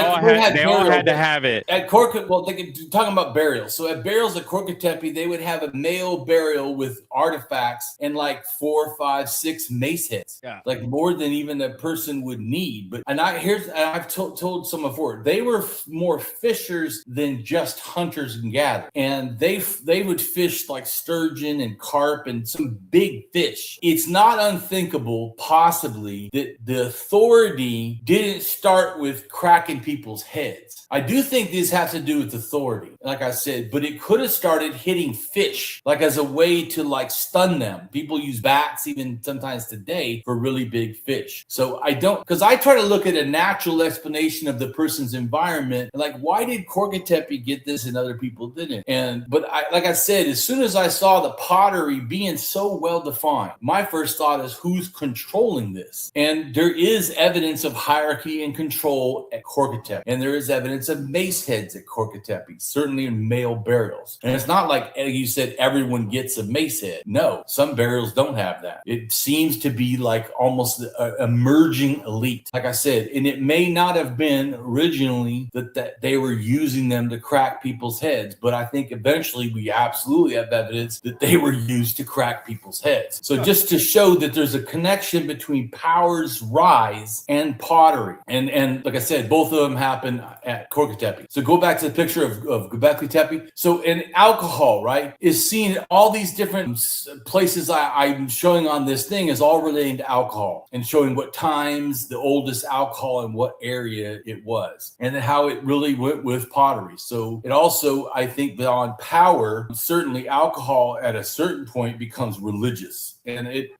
all had to have it. At Korkut, well, talking about burials. So at burials at Korkut Tepe, they would have a male burial with artifacts and like 4, 5, 6 mace heads. Yeah. Like more than even a person would need. But I've told someone before, they were more fishers than just hunters and gatherers. And they would fish like sturgeon and carp and some big fish. It's not unthinkable, possibly, that the authority didn't start with cracking people's heads. I do think this has to do with authority, like I said, but it could have started hitting fish, like as a way to like stun them. People use bats even sometimes today for really big fish. So because I try to look at a natural explanation of the person's environment, like why did Korkut Tepe get this and other people didn't? But like I said, as soon as I saw the pottery being so well defined, my first thought is who's controlling this? And there is evidence of hierarchy and control at Korkut Tepe, and there is evidence of mace heads at Korkut Tepe, certainly in male burials. And it's not like you said everyone gets a mace head. No, some burials don't have that. It seems to be like almost an emerging elite, like I said, and it may not have been originally that they were using them to crack people's heads, but I think eventually we absolutely have evidence that they were used to crack people's heads. So just to show that there's a connection between power's rise and pottery. And like I said, both of them happen at Korkut Tepe. So go back to the picture of Göbekli Göbekli Tepe. So in alcohol, right, is seen in all these different places I'm showing on this thing is all relating to alcohol and showing what times the oldest alcohol and what area it was and how it really went with pottery. So it also, I think, beyond power, certainly alcohol at a certain point becomes religious. And it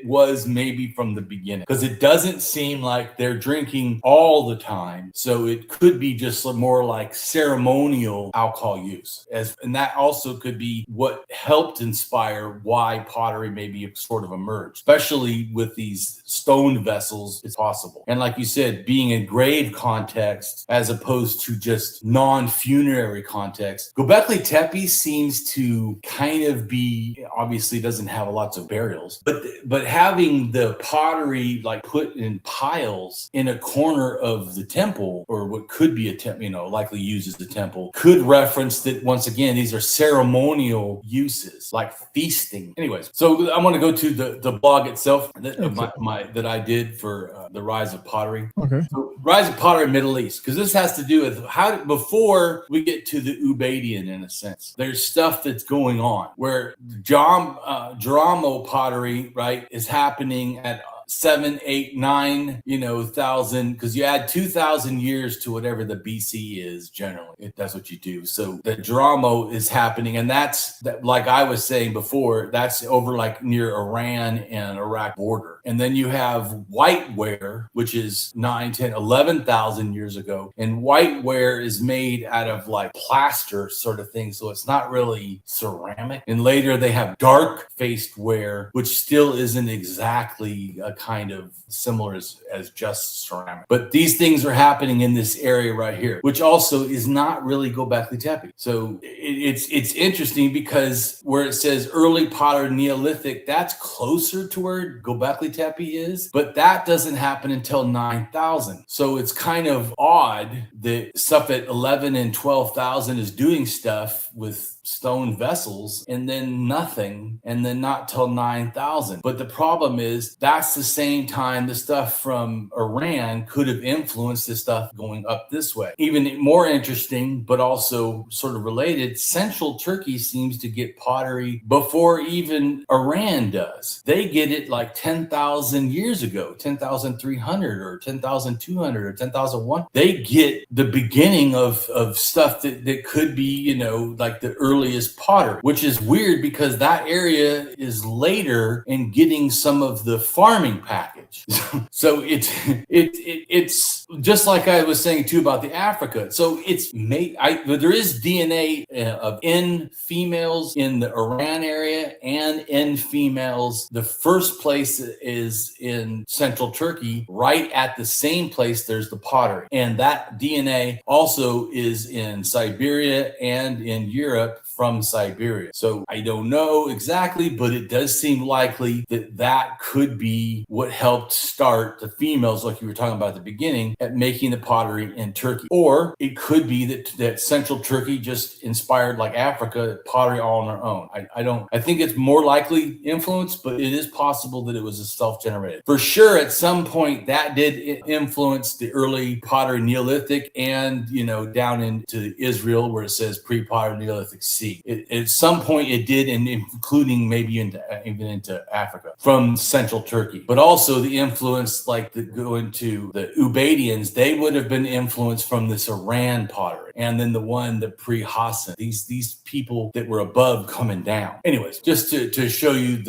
was maybe from the beginning, because it doesn't seem like they're drinking all the time. So it could be just more like ceremonial alcohol use. And that also could be what helped inspire why pottery maybe sort of emerged, especially with these stone vessels. It's possible. And like you said, being in grave context as opposed to just non-funerary context. Göbekli Tepe seems to kind of be, obviously doesn't have lots of burials, but having the pottery like put in piles in a corner of the temple, or what could be a temple, likely used as the temple, could reference that once again, these are ceremonial uses like feasting. Anyways, so I want to go to the blog itself that I did for the Rise of Pottery. Okay. So, Rise of Pottery Middle East, because this has to do with before we get to the Ubaidian, in a sense, there's stuff that's going on where Jaramo pottery, right, is happening at 7, 8, 9, thousand, because you add 2,000 years to whatever the BC is generally. That's what you do. So the Jaramo is happening, and that's like I was saying before, that's over like near Iran and Iraq border. And then you have whiteware, which is 9, 10, 11,000 years ago. And whiteware is made out of like plaster sort of thing. So it's not really ceramic. And later they have dark faced ware, which still isn't exactly a kind of similar as just ceramic. But these things are happening in this area right here, which also is not really Göbekli Tepe. So it's interesting because where it says early pottery Neolithic, that's closer to where Göbekli Tepe is, but that doesn't happen until 9,000. So it's kind of odd that stuff at 11 and 12,000 is doing stuff with stone vessels and then nothing, and then not till 9,000. But the problem is that's the same time the stuff from Iran could have influenced the stuff going up this way. Even more interesting, but also sort of related, Central Turkey seems to get pottery before even Iran does. They get it like 10,000 years ago, 10,300 or 10,200 or 10,001. They get the beginning of stuff that could be, like the earliest pottery, which is weird because that area is later in getting some of the farming package. So it's just like I was saying too about the Africa. So it's made. There is DNA of N females in the Iran area and N females. The first place is in Central Turkey, right at the same place. There's the pottery, and that DNA also is in Siberia and in Europe from Siberia. So I don't know exactly, but it does seem likely that could be what helped start the females, like you were talking about at the beginning, at making the pottery in Turkey. Or it could be that Central Turkey just inspired like Africa pottery all on their own. I think it's more likely influenced, but it is possible that it was a self-generated. For sure, at some point that did influence the early pottery Neolithic and, down into Israel where it says pre-pottery Neolithic C. At some point it did, and including maybe even into Africa from Central Turkey. But also the influence, like go into the Ubaidians, they would have been influenced from this Iran pottery, and then the pre-Hassan, these people that were above coming down. Anyways, just to show you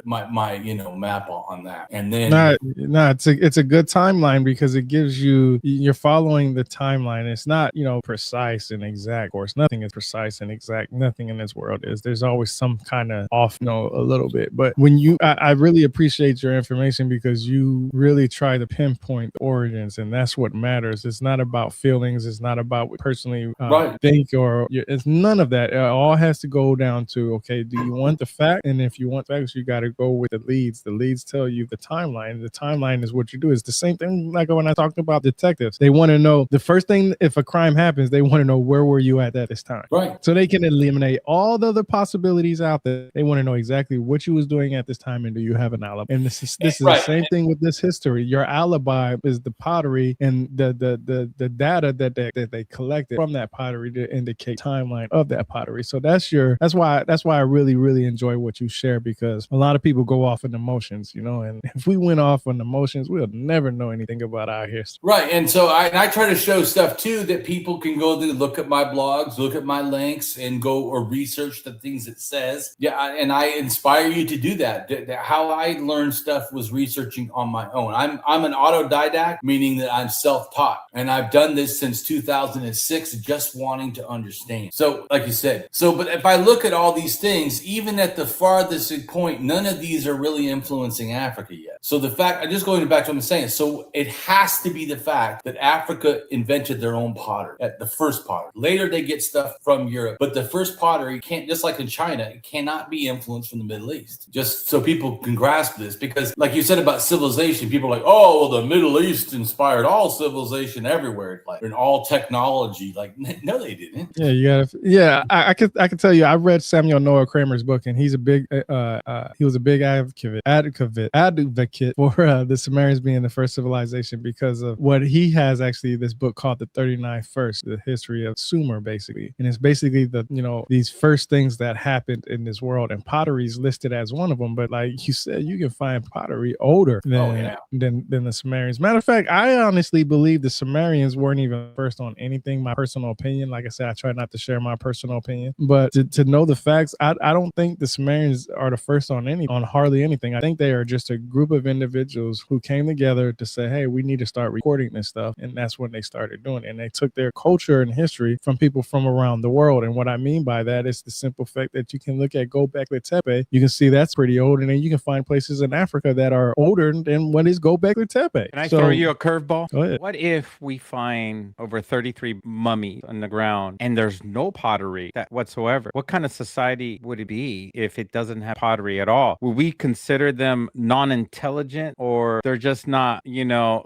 my map on that. And then it's a good timeline because it gives you're following the timeline. It's not precise and exact. Of course, nothing is precise and exact. Nothing in this world is. There's always some kind of off, a little bit. But when I really appreciate your information because you really try to pinpoint the origins, and that's what matters. It's not about feelings. It's not about what personally think, or it's none of that. It all has to go down to, okay, do you want the fact? And if you want facts, you got to go with the leads. The leads tell you the timeline. The timeline is what you do. It's the same thing like when I talked about detectives. They want to know the first thing, if a crime happens, they want to know where were you at this time. Right. So they can eliminate all the other possibilities out there. They want to know exactly what you was doing at this time, and do you have an alibi? And this this is the same thing with this history. Your alibi is the pottery and the data that they collected from that pottery to indicate timeline of that pottery. So that's why I really enjoy what you share, because a lot of people go off in emotions, and if we went off on emotions, we'll never know anything about our history. Right. And so I try to show stuff too that people can go to look at my blogs, look at my links, and go or research the things it says. Yeah, and I inspire you to do that. How I learned stuff was researching on my own. I'm an autodidact, meaning that I'm self-taught, and I've done this since 2006, just wanting to understand. So, like you said, but if I look at all these things, even at the farthest point, none of these are really influencing Africa yet. So the fact, I'm just going back to what I'm saying. So it has to be the fact that Africa invented their own pottery, at the first pottery. Later they get stuff from Europe, but the first pottery can't, just like in China, it cannot be influenced from the Middle East. Just so people can grasp this, because like you said about civilization, people are like, oh, well, the Middle East inspired all civilization everywhere, like in all technology. Like, no, they didn't. Yeah, you gotta. Yeah, I could tell you. I read Samuel Noah Kramer's book, and he's a big. He was a big advocate for the Sumerians being the first civilization, because of what he has actually this book called the 39 First, the history of Sumer, basically, and it's basically these first things that happened in this world, and pottery is listed as one of them. But like you said, you can find pottery older than the Sumerians. Matter of fact, I honestly believe the Sumerians weren't even first on anything. My personal opinion, like I said, I try not to share my personal opinion, but to know the facts, I don't think the Sumerians are the first on hardly anything. I think they are just a group of individuals who came together to say, hey, we need to start recording this stuff, and that's when they started doing it. And they took their culture and history from people from around the world. And what I mean by that is the simple fact that you can look at Göbekli Tepe, you can see that's pretty old, and then you can find places in Africa that are older than what is Göbekli Tepe. Can I throw you a curveball? Go ahead. What if we find over 33 mummies on the ground and there's no pottery whatsoever? What kind of society would it be if it doesn't have pottery at all? Would we consider them non-intelligent, or they're just not,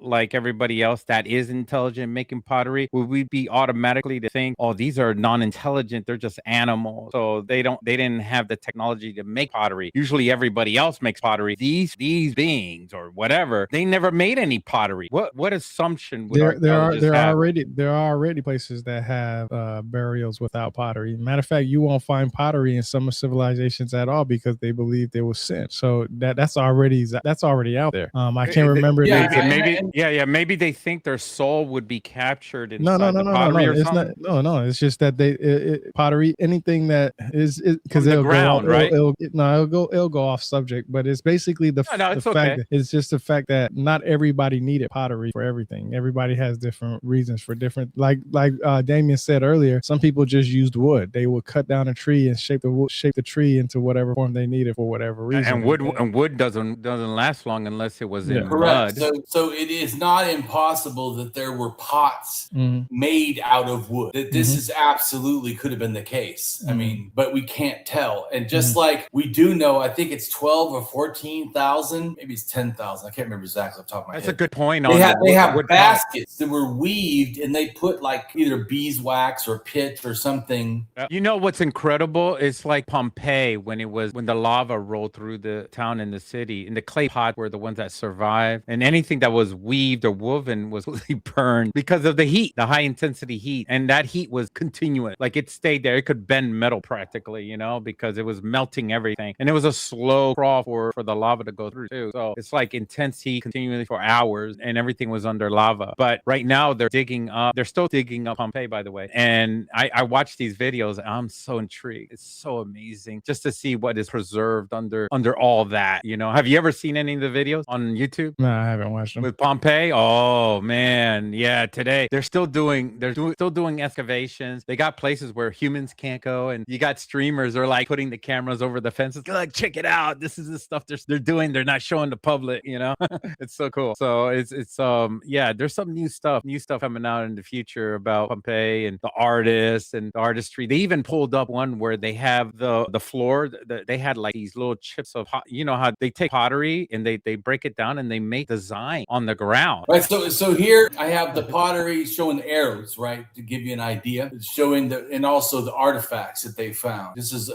like everybody else that is intelligent making pottery? Would we be automatically to think, oh, these are non-intelligent, they're just animals, so they didn't have the technology to make pottery? Usually everybody else makes pottery. These beings or whatever, they never made any pottery. What assumption would there are already places that have burials without pottery. Matter of fact, you won't find pottery in some civilizations at all, because they believe they was sent. So that's already out there. I can't remember. Maybe they think their soul would be captured inside the pottery or something. It's just that pottery, anything that is because it'll ground, right? It'll go off subject, but it's basically the fact that it's just the fact that not everybody needed pottery for everything. Everybody has different reasons for different, like Damien said earlier, some people just used wood. They would cut down a tree and shape the tree into whatever form they needed for whatever reason. And wood doesn't last long unless it was in correct. mud. So it is not impossible that there were pots made out of wood. That this is absolutely could have been the case. I mean, but we can't tell. And just like we do know, I think it's 12 or 14,000, maybe it's 10,000. I can't remember exactly off the top of my head. That's a good point. They have baskets that were weaved, and they put like either beeswax or pitch or something. You know what's incredible? It's like Pompeii when the lava rolled through the town and the city, and the clay pots were the ones that survived, and anything that was weaved or woven was really burned because of the heat, the high intensity heat, and that heat was continuous. Like it stayed there. It could bend metal practically, because it was melting everything, and it was a slow crawl for the lava to go through too. So it's like intense heat continually for hours, and everything was under lava. But right now they're still digging up Pompeii, by the way. And I watch these videos, and I'm so intrigued. It's so amazing just to see what is preserved under all that. Have you ever seen any of the videos on YouTube? No, I haven't watched them. With Pompeii? Oh man, yeah. Today they're still doing excavations. They got places where humans can't go, and you got streamers are like putting the cameras over the fences. Like, check it out. This is the stuff they're doing. They're not showing the public. It's so cool. So it's there's some new stuff coming out in the future about Pompeii and the artists and the artistry. They even pulled up one where they have the floor. They had like these little chips of how they take pottery and they break it down and they make design on the ground. Right. So here I have the pottery showing arrows, right, to give you an idea. It's showing and also the artifacts that they found. This is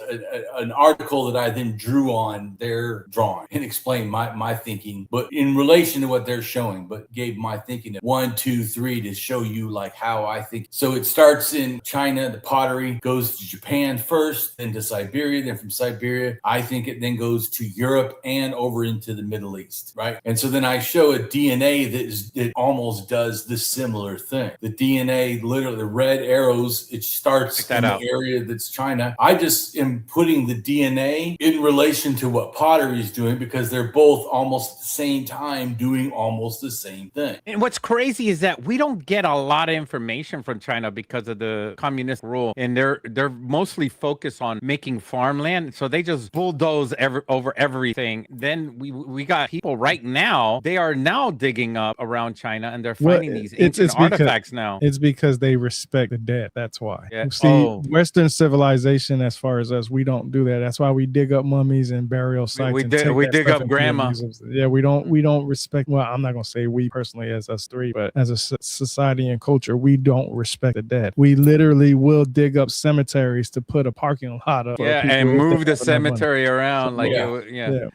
an article that I then drew on their drawing and explained my my thinking, but in relation to what they're showing, but gave my thinking of 1, 2, 3 to show you like how I think. So it starts in China, the pottery goes to Japan first, then to Siberia, then from Siberia, I think it then goes to Europe and over into the Middle East, right? And so then I show a DNA that almost does the similar thing. The DNA, literally the red arrows, it starts in the area that's China. I just am putting the DNA in relation to what pottery is doing because they're both almost at the same time doing almost the same thing. And what's crazy is that we don't get a lot of information from China because of the communist rule, and they're mostly focused on making farmland, so they just bulldoze over everything. Then we got people right now, they are now digging up around China, and they're finding these ancient artifacts now. It's because they respect the dead. That's why. Yeah. See, Western civilization, as far as us, we don't do that. That's why we dig up mummies and burial sites. We dig up grandma. Yeah, we don't respect. Well, I'm not gonna say we personally as us three, but as a society and culture, we don't respect the dead. We literally will dig up cemeteries to put a parking lot up. Yeah, and move the cemetery around. Like,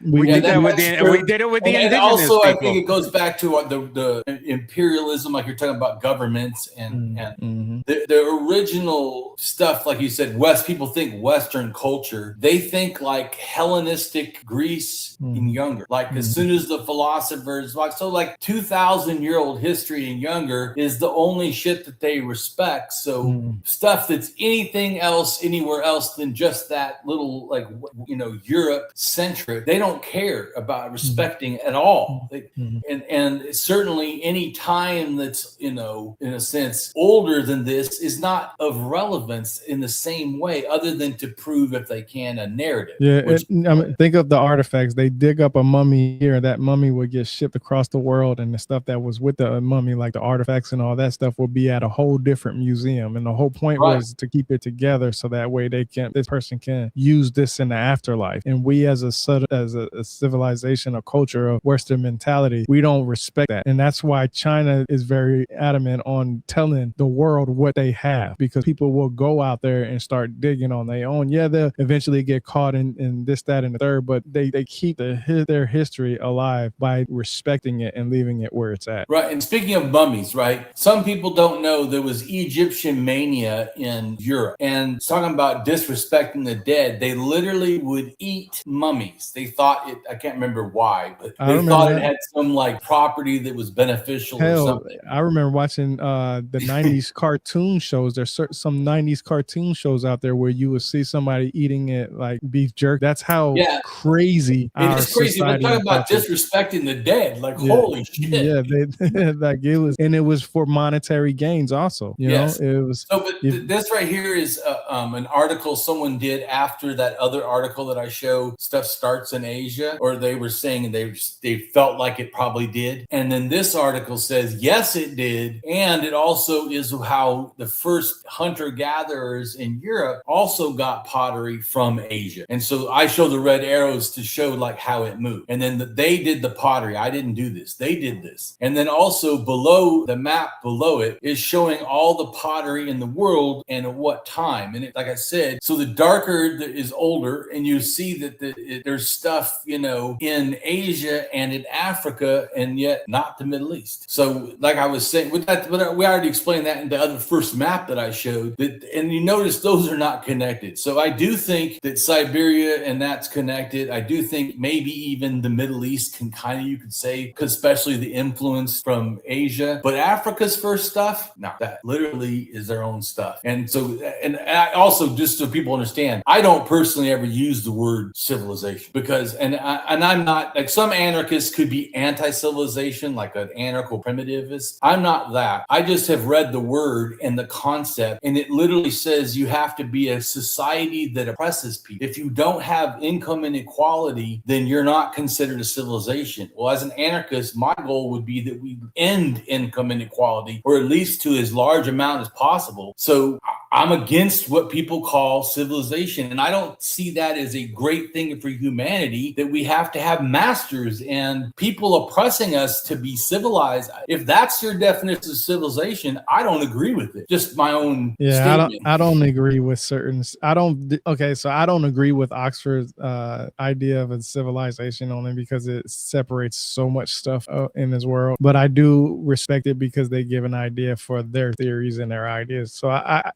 we did it with the indigenous also, people. I think it goes back to the imperialism, like you're talking about governments and the original stuff. Like you said, people think Western culture. They think like Hellenistic Greece and younger. Like as soon as the philosophers, like 2,000-year-old history and younger is the only shit that they respect. So stuff that's anything else, anywhere else than just that little, like, Europe centric, they don't care about respecting at all. And certainly any time that's, in a sense, older than this is not of relevance in the same way, other than to prove, if they can, a narrative. Yeah, think of the artifacts. They dig up a mummy here, that mummy would get shipped across the world, and the stuff that was with the mummy, like the artifacts and all that stuff, will be at a whole different museum. And the whole point was to keep it together so that way this person can use this in the afterlife. And we as a civilization, a culture of Western mentality, we don't respect that. And that's why China is very adamant on telling the world what they have, because people will go out there and start digging on their own. Yeah, they'll eventually get caught in this, that, and the third, but they keep their history alive by respecting it and leaving it where it's at. Right. And speaking of mummies, right, some people don't know there was Egyptian mania in Europe, and talking about disrespecting the dead, they literally would eat mummies. They thought it, I can't remember why, but they thought it had some like property that was beneficial or something. I remember watching the 90s cartoon shows. There's some 90s cartoon shows out there where you would see somebody eating it like beef jerky. That's how crazy it is crazy. We're talking about disrespecting the dead. Like, holy shit. Yeah, like it was for monetary gains also. You know, it was. So, but this right here is an article someone did after that other article that I show. Stuff starts in Asia, or they were saying they felt like it probably did. And then this article says, yes, it did. And it also is how the first hunter-gatherers in Europe also got pottery from Asia. And so I show the red arrows to show like how it moved. And then they did the pottery. I didn't do this. They did this. And then also below the map below it is showing all the pottery in the world and at what time. And like I said, so the darker that is older, and you see that there's stuff, in Asia and in Africa, and yet not the Middle East. So like I was saying, with that, we already explained that in the other first map that I showed, and you notice those are not connected. So I do think that Siberia and that's connected. I do think maybe even the Middle East can kind of, you could say, because especially the influence from Asia. But Africa's first stuff, no, that literally is their own stuff. And so, and I also, just so people understand, I don't personally ever use the word civilization because, and I'm not, like some anarchists could be anti-civilization, like an anarcho-primitivist. I'm not that. I just have read the word and the concept, and it literally says you have to be a society that oppresses people. If you don't have income inequality, then you're not considered a civilization. Well, as an anarchist, my goal would be that we end income inequality, or at least to as large amount as possible. So I'm against what people call civilization. And I don't see that as a great thing for humanity, that we have to have masters and people oppressing us to be civilized. If that's your definition of civilization, I don't agree with it. Just my own statement. I don't agree with certain. So I don't agree with Oxford's idea of a civilization only because it separates so much stuff in this world. But I do respect it because they give an idea for their theories and their ideas. So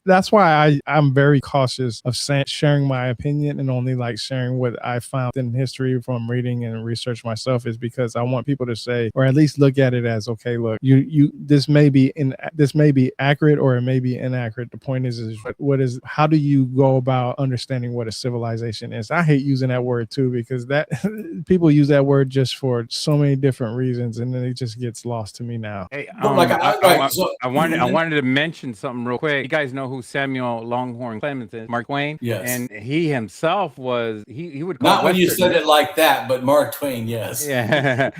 that's why I'm very cautious of sharing my opinion and only like sharing what I found in history from reading and research myself, is because I want people to say, or at least look at it as, okay, look, this may be accurate or it may be inaccurate. The point is how do you go about understanding what a civilization is? I hate using that word too, because that people use that word just for so many different reasons, and then it just gets lost to me now. Hey, I wanted to mention something real quick. You guys know who Samuel Longhorn Clemens is? Mark Twain. Yes. And he himself was he would call not when you said it like that, but Mark Twain, yes. Yeah.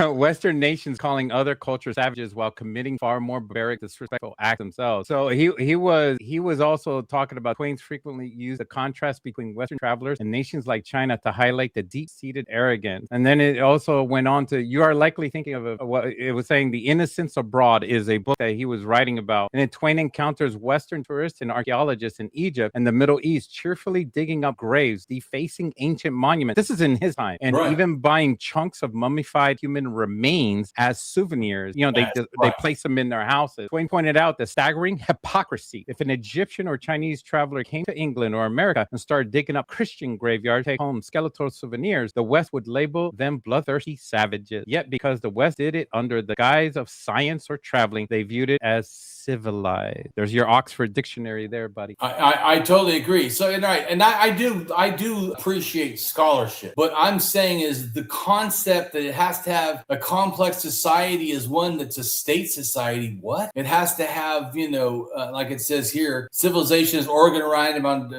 Western nations calling other cultures savages while committing far more barbaric, disrespectful acts themselves. So he was also talking about Twain's frequently used the contrast between Western travelers and nations like China to highlight the deep-seated arrogance. And then it also went on to, you are likely thinking of what it was saying, The Innocents Abroad is a book that he was writing about. And then Twain encounters Western tourists and archaeologists in Egypt and the Middle East cheerfully digging up graves, defacing ancient monuments. This is in his time. And even buying chunks of mummified human remains as souvenirs. You know, they place them in their houses. Twain pointed out the staggering hypocrisy. If an Egyptian or Chinese traveler came to England or America and started digging up Christian graveyards, take home skeletal souvenirs, the West would label them bloodthirsty savages. Yet because the West did it under the guise of science or traveling, they viewed it as civilized. There's your Oxford dictionary there, buddy. I totally agree. So, and I do appreciate scholarship. What I'm saying is the concept that it has to have a complex society is one that's a state society. What? It has to have, like it says here, civilization is organized among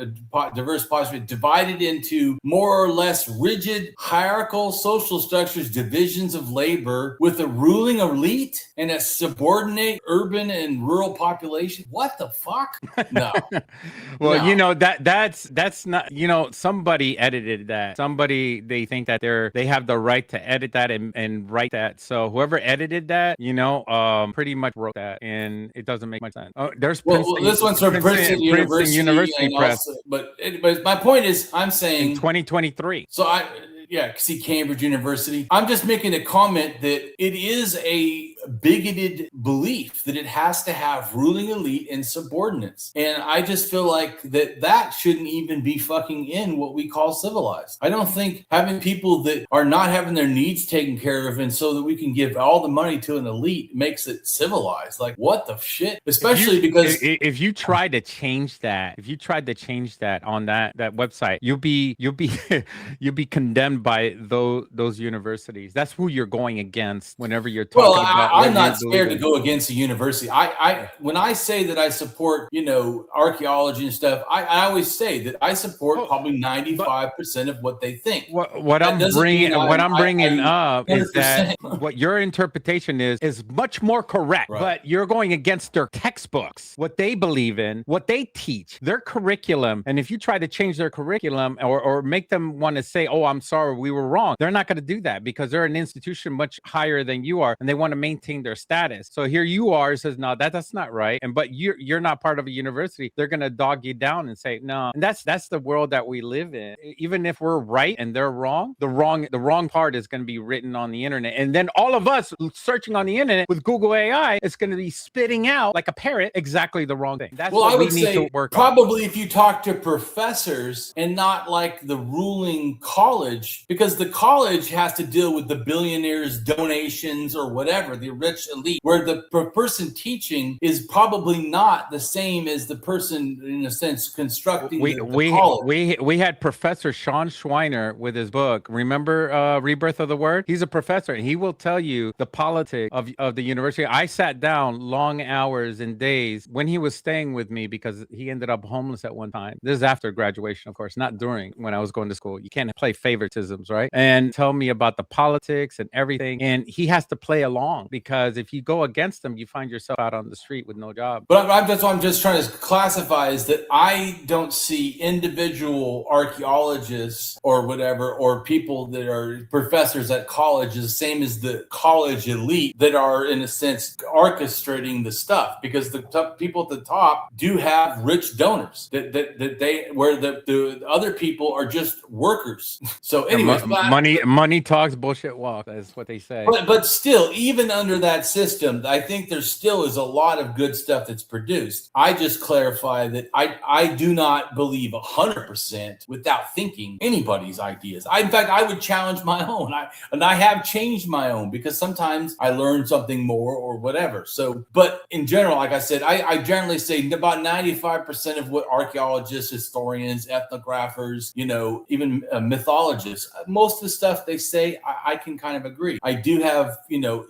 diverse populations, divided into more or less rigid hierarchical social structures, divisions of labor with a ruling elite and a subordinate urban and rural population. What the fuck? No. Well, no. That's not, somebody edited that. Somebody, they think that they have the right to edit that and write that. So whoever edited that, pretty much wrote that, and it doesn't make much sense. There's this one's from Princeton University Press. Also, but my point is, I'm saying in 2023. So see Cambridge University. I'm just making a comment that it is a bigoted belief that it has to have ruling elite and subordinates. And I just feel like that shouldn't even be fucking in what we call civilized. I don't think having people that are not having their needs taken care of and so that we can give all the money to an elite makes it civilized. Like, what the shit? Especially because if you try to change that, on that website, you'll be condemned by those universities. That's who you're going against whenever you're talking about. I'm not scared to go against a university. When I say that I support, archaeology and stuff, I always say that I support probably 95% of what they think. What I'm bringing up is that what your interpretation is much more correct, but you're going against their textbooks, what they believe in, what they teach, their curriculum. And if you try to change their curriculum or make them want to say, oh, I'm sorry, we were wrong, they're not going to do that because they're an institution much higher than you are, and they want to maintain their status. So here you are, says, no, that's not right. But you're not part of a university. They're going to dog you down and say, no. And that's the world that we live in. Even if we're right and they're wrong, the wrong part is going to be written on the internet. And then all of us searching on the internet with Google AI, it's going to be spitting out like a parrot exactly the wrong thing. That's what we need to work probably on. If you talk to professors and not like the ruling college, because the college has to deal with the billionaires' donations or whatever, the rich elite, where the person teaching is probably not the same as the person, in a sense, constructing the college. We had Professor Sean Schweiner with his book. Remember Rebirth of the Word? He's a professor, and he will tell you the politics of the university. I sat down long hours and days when he was staying with me because he ended up homeless at one time. This is after graduation, of course, not during when I was going to school. You can't play favoritisms, right? And tell me about the politics and everything. And he has to play along because if you go against them, you find yourself out on the street with no job. But that's what I'm just trying to classify, is that I don't see individual archaeologists or whatever, or people that are professors at colleges, the same as the college elite that are, in a sense, orchestrating the stuff, because the people at the top do have rich donors that they, where the other people are just workers. So anyways, money talks, bullshit walks. That's what they say. But still, even under that system, I think there still is a lot of good stuff that's produced. I just clarify that I do not believe 100% without thinking anybody's ideas. In fact, I would challenge my own. I have changed my own, because sometimes I learn something more or whatever. So, but in general, like I said, I generally say about 95% of what archaeologists, historians, ethnographers, even mythologists, most of the stuff they say, I can kind of agree. I do have,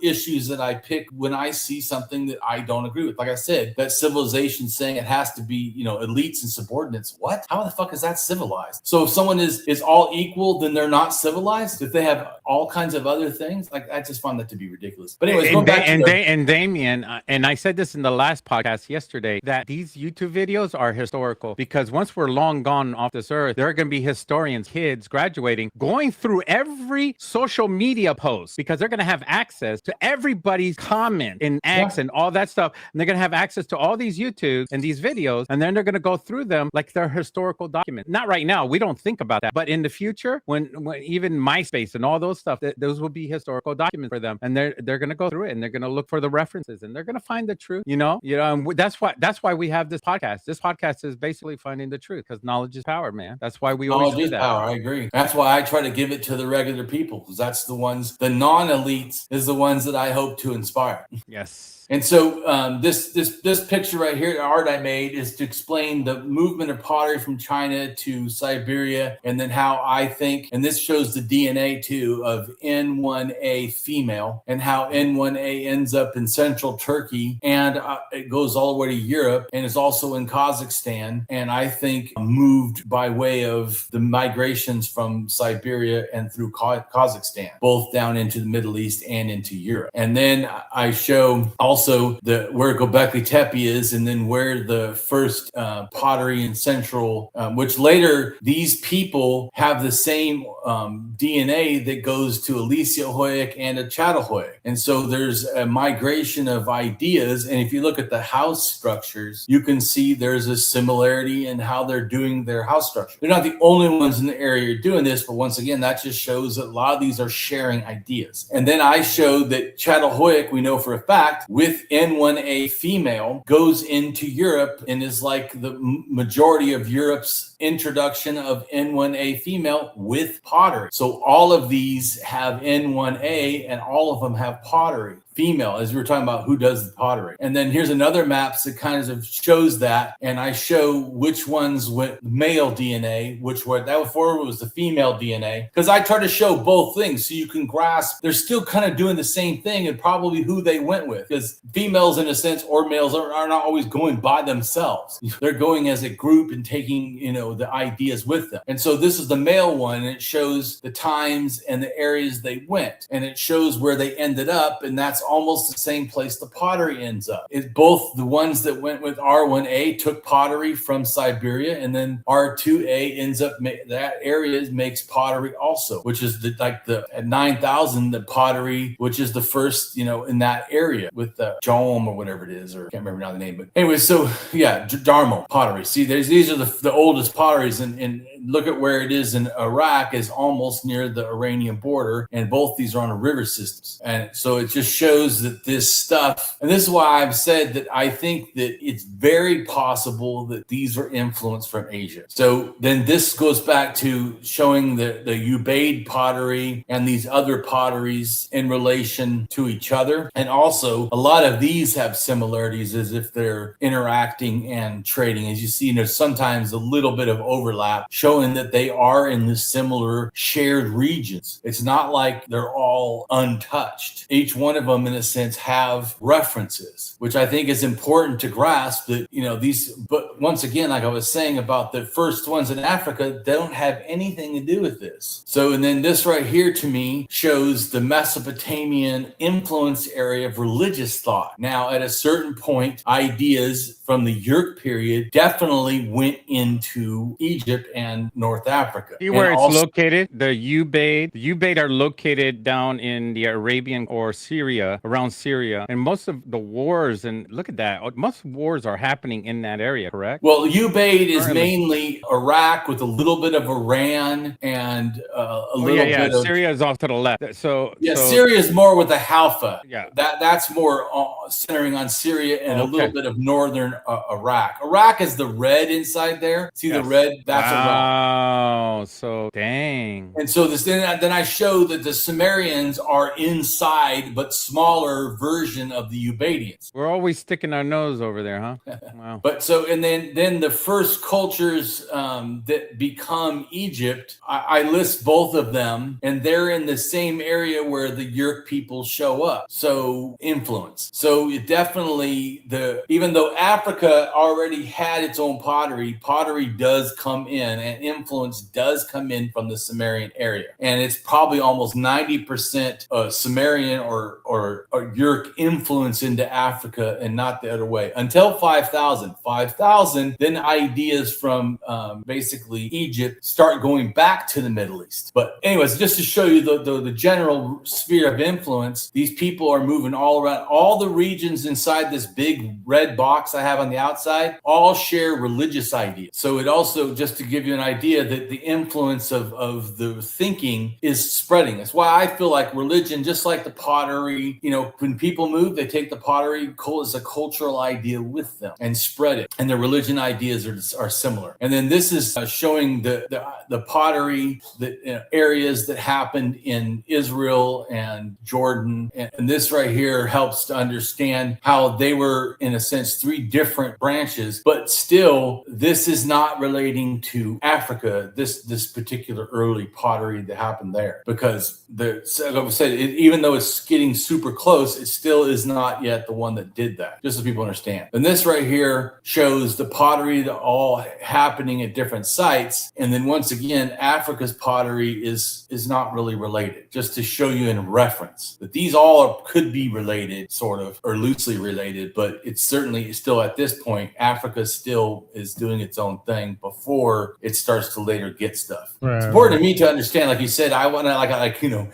issues that I pick when I see something that I don't agree with. Like I said, that civilization saying it has to be, elites and subordinates. What? How the fuck is that civilized? So if someone is all equal, then they're not civilized? If they have all kinds of other things, like, I just find that to be ridiculous. But anyways, and Damien, and I said this in the last podcast yesterday, that these YouTube videos are historical, because once we're long gone off this earth, there are going to be historians, kids graduating, going through every social media post, because they're going to have access to everybody's comment in X and all that stuff. And they're going to have access to all these YouTubes and these videos, and then they're going to go through them like they're historical documents. Not right now. We don't think about that. But in the future, when even MySpace and all those stuff, those will be historical documents for them. And they're going to go through it, and they're going to look for the references, and they're going to find the truth, and that's why we have this podcast. This podcast is basically finding the truth, because knowledge is power, man. That's why we always do that. Power, I agree. That's why I try to give it to the regular people, because that's the ones, the non-elites is the ones that I hope to inspire. Yes. And so this picture right here, the art I made, is to explain the movement of pottery from China to Siberia, and then how I think, and this shows the DNA too of N1A female, and how N1A ends up in central Turkey, and it goes all the way to Europe, and is also in Kazakhstan, and I think moved by way of the migrations from Siberia and through Kazakhstan, both down into the Middle East and into Europe. And then I show also where Göbekli Tepe is, and then where the first pottery in central, which later these people have the same DNA that goes to Ellesmere and a Çatalhöyük. And so there's a migration of ideas. And if you look at the house structures, you can see there's a similarity in how they're doing their house structure. They're not the only ones in the area doing this, but once again, that just shows that a lot of these are sharing ideas. And then I showed that Çatalhöyük, we know for a fact, with N1A female, goes into Europe and is like the majority of Europe's introduction of N1A female with pottery. So all of these have N1A, and all of them have pottery. Female, as we were talking about who does the pottery. And then here's another map that kind of shows that, and I show which ones went male DNA, which were that before was the female DNA, because I try to show both things so you can grasp they're still kind of doing the same thing, and probably who they went with, because females in a sense, or males, are not always going by themselves. They're going as a group and taking the ideas with them. And so this is the male one, and it shows the times and the areas they went, and it shows where they ended up, and that's almost the same place the pottery ends up. It's both the ones that went with R1A took pottery from Siberia, and then R2A ends up that area makes pottery also, which is at 9,000 the pottery, which is the first in that area with the Jom or whatever it is, or I can't remember now the name. But anyway, so yeah, Darmo pottery. See, these are the oldest potteries, and look at where it is in Iraq, is almost near the Iranian border, and both these are on a river systems. And so it just shows that this stuff, and this is why I've said that I think that it's very possible that these are influenced from Asia. So then this goes back to showing the Ubaid pottery and these other potteries in relation to each other. And also a lot of these have similarities as if they're interacting and trading. As you see, there's sometimes a little bit of overlap, showing showing that they are in the similar shared regions. It's not like they're all untouched. Each one of them, in a sense, have references, which I think is important to grasp that, these, but once again, like I was saying about the first ones in Africa, they don't have anything to do with this. So, and then this right here to me shows the Mesopotamian influence area of religious thought. Now, at a certain point, ideas from the Yerk period definitely went into Egypt and North Africa. See where it's located? The Ubaid. The Ubaid are located down in the Arabian or Syria, around Syria. And most of the wars, and look at that, most wars are happening in that area, correct? Well, Ubaid is mainly Iraq with a little bit of Iran and a little bit of... Syria is off to the left. So Syria is more with the Halfa. Yeah. That's more centering on Syria and a little bit of northern Iraq. Iraq is the red inside there. See the red? That's Iraq. Wow. So dang. And so then I show that the Sumerians are inside, but smaller version of the Ubaidians. We're always sticking our nose over there, huh? Wow. But so, and then the first cultures that become Egypt, I list both of them, and they're in the same area where the Yerk people show up. So influence. So it definitely, even though Africa already had its own pottery does come in, and influence does come in from the Sumerian area. And it's probably almost 90% Sumerian or Yerk influence into Africa and not the other way until 5,000. 5,000, then ideas from basically Egypt start going back to the Middle East. But anyways, just to show you the general sphere of influence, these people are moving all around. All the regions inside this big red box I have on the outside all share religious ideas. So it also, just to give you an idea, that the influence of the thinking is spreading. That's why I feel like religion, just like the pottery, when people move, they take the pottery as a cultural idea with them and spread it. And the religion ideas are similar. And then this is showing the pottery, the areas that happened in Israel and Jordan. And this right here helps to understand how they were, in a sense, three different branches, but still, this is not relating to Africa, this particular early pottery that happened there. Because like I said, even though it's getting super close, it still is not yet the one that did that, just so people understand. And this right here shows the pottery that all happening at different sites. And then once again, Africa's pottery is not really related, just to show you in reference that these all could be related, sort of, or loosely related, but it's certainly still at this point, Africa still is doing its own thing before it starts to later get stuff. Right. It's important to me to understand, like you said, I want to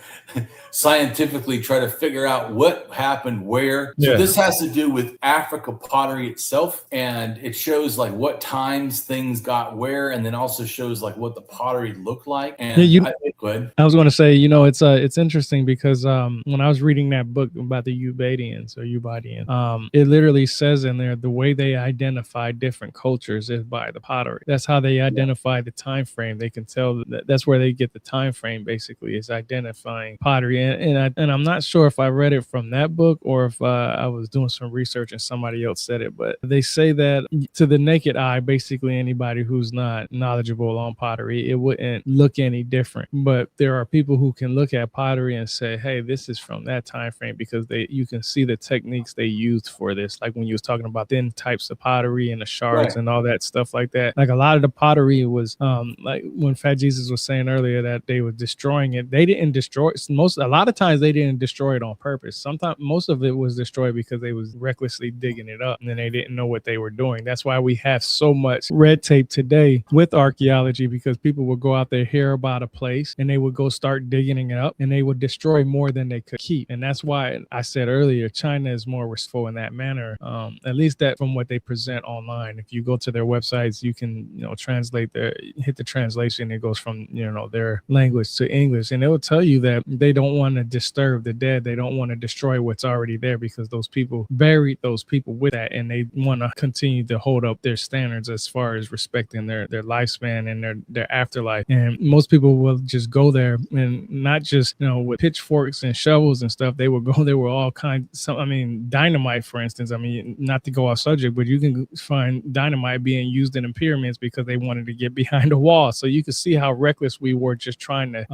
scientifically try to figure out what happened where. So this has to do with Africa pottery itself, and it shows like what times things got where, and then also shows like what the pottery looked like. And go ahead. I was going to say, it's interesting because when I was reading that book about the Ubaidians, it literally says in there the way they identify different cultures is by the pottery. That's how they identify the time frame. They can tell that's where they get the time frame, basically, is identifying pottery. And I'm not sure if I read it from that book or if I was doing some research and somebody else said it, but they say that to the naked eye, basically anybody who's not knowledgeable on pottery, it wouldn't look any different. But there are people who can look at pottery and say, hey, this is from that time frame, because you can see the techniques they used for this. Like when you was talking about thin types of pottery and the shards and all that stuff like that. Like a lot of the pottery was like when Fat Jesus was saying earlier that they were destroying it. They didn't destroy it. A lot of times they didn't destroy it on purpose. Sometimes most of it was destroyed because they was recklessly digging it up and then they didn't know what they were doing. That's why we have so much red tape today with archaeology, because people would go out there, hear about a place, and they would go start digging it up and they would destroy more than they could keep. And that's why I said earlier, China is more wasteful in that manner. At least that from what they present online. If you go to their websites, you can, translate hit the translation. It goes from, their their language to English, and it will tell you that they don't want to disturb the dead. They don't want to destroy what's already there, because those people buried those people with that, and they want to continue to hold up their standards as far as respecting their lifespan and their afterlife. And most people will just go there, and not just, you know, with pitchforks and shovels and stuff. They will go there with all kinds. I mean, dynamite, for instance. I mean, not to go off subject, but you can find dynamite being used in the pyramids because they wanted to get behind a wall. So you can see how reckless we were just trying to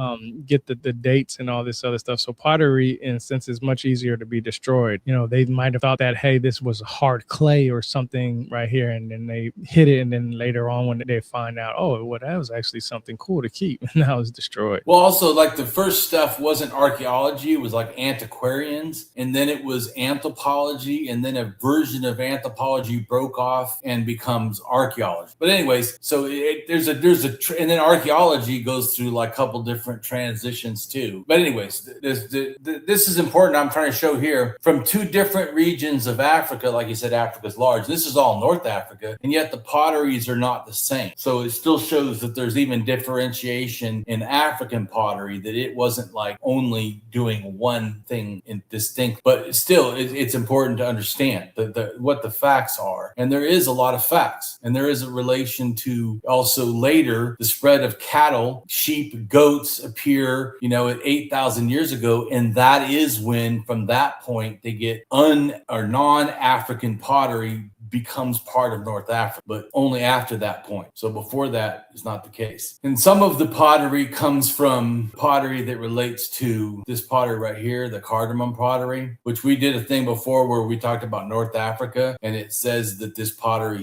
get the dates and all this other stuff. So pottery, in a sense, is much easier to be destroyed. You know, they might have thought that, hey, this was hard clay or something right here, and then they hit it, and then later on when they find out, oh, well, that was actually something cool to keep, and now it's destroyed. Well, also, like, the first stuff wasn't archaeology. It was like antiquarians, and then it was anthropology, and then a version of anthropology broke off and becomes archaeology. But anyways, so and then archaeology goes through like a couple different transitions too. But anyways, this is important. I'm trying to show here from two different regions of Africa. Like you said, Africa's large. This is all North Africa, and yet the potteries are not the same. So it still shows that there's even differentiation in African pottery, that it wasn't like only doing one thing in distinct, but still it's important to understand what the facts are. And there is a lot of facts, and there is a relation to also later the spread of cattle, sheep, goats appear, you know, at 8,000 years ago. And that is when, from that point, they get non-African pottery becomes part of North Africa, but only after that point. So before that is not the case. And some of the pottery comes from pottery that relates to this pottery right here, the cardamom pottery, which we did a thing before where we talked about North Africa, and it says that this pottery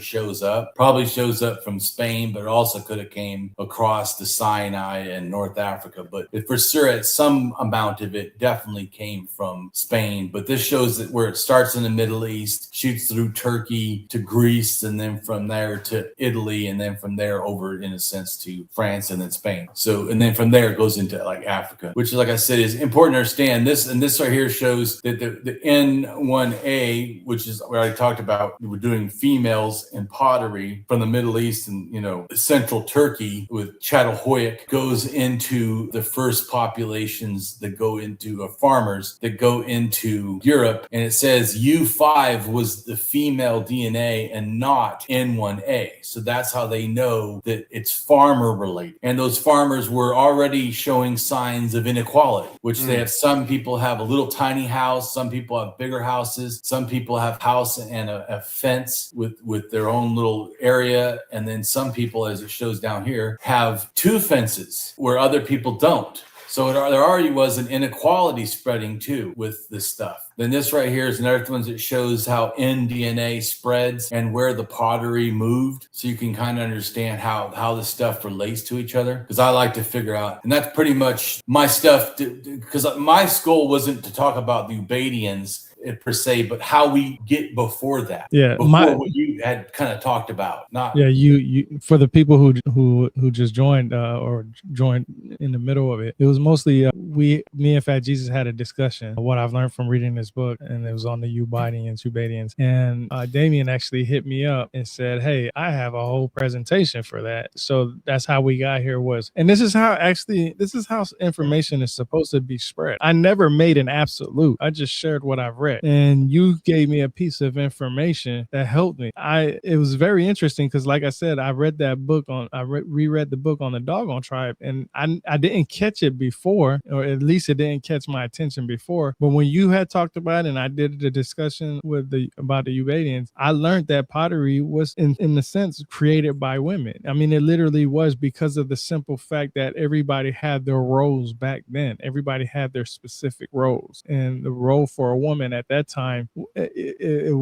probably shows up from Spain, but it also could have came across the Sinai and North Africa. But for sure, some amount of it definitely came from Spain. But this shows that where it starts in the Middle East, shoots through Turkey to Greece, and then from there to Italy, and then from there over, in a sense, to France and then Spain. So, and then from there it goes into like Africa, which, like I said, is important to understand. This right here shows that the N1A, which is where I talked about, we're doing females in pottery from the Middle East and, you know, central Turkey with Çatalhöyük, goes into the first populations that go into farmers that go into Europe, and it says U5 was the female DNA and not N1A. So that's how they know that it's farmer related. And those farmers were already showing signs of inequality, which they have. Some people have a little tiny house. Some people have bigger houses. Some people have house and a fence with their own little area. And then some people, as it shows down here, have two fences where other people don't. So there already was an inequality spreading too with this stuff. Then this right here is another one that shows how nDNA spreads and where the pottery moved. So you can kind of understand how the stuff relates to each other. Because I like to figure out, and that's pretty much my stuff, because my goal wasn't to talk about the Ubadians per se, but how we get before that. Yeah, before what you had kind of talked about. Not you for the people who just joined or joined in the middle of it. It was mostly me and Fat Jesus had a discussion what I've learned from reading this book, and it was on the Ubadians. And Damien actually hit me up and said, "Hey, I have a whole presentation for that." So that's how we got here and this is how information is supposed to be spread. I never made an absolute. I just shared what I've read. And you gave me a piece of information that helped me. It was very interesting because, like I said, I read that book reread the book on the Doggone Tribe, and I didn't catch it before, or at least it didn't catch my attention before. But when you had talked about it, and I did the discussion about the Ubadians, I learned that pottery was, in a sense, created by women. I mean, it literally was, because of the simple fact that everybody had their roles back then. Everybody had their specific roles, and the role for a woman at that time, it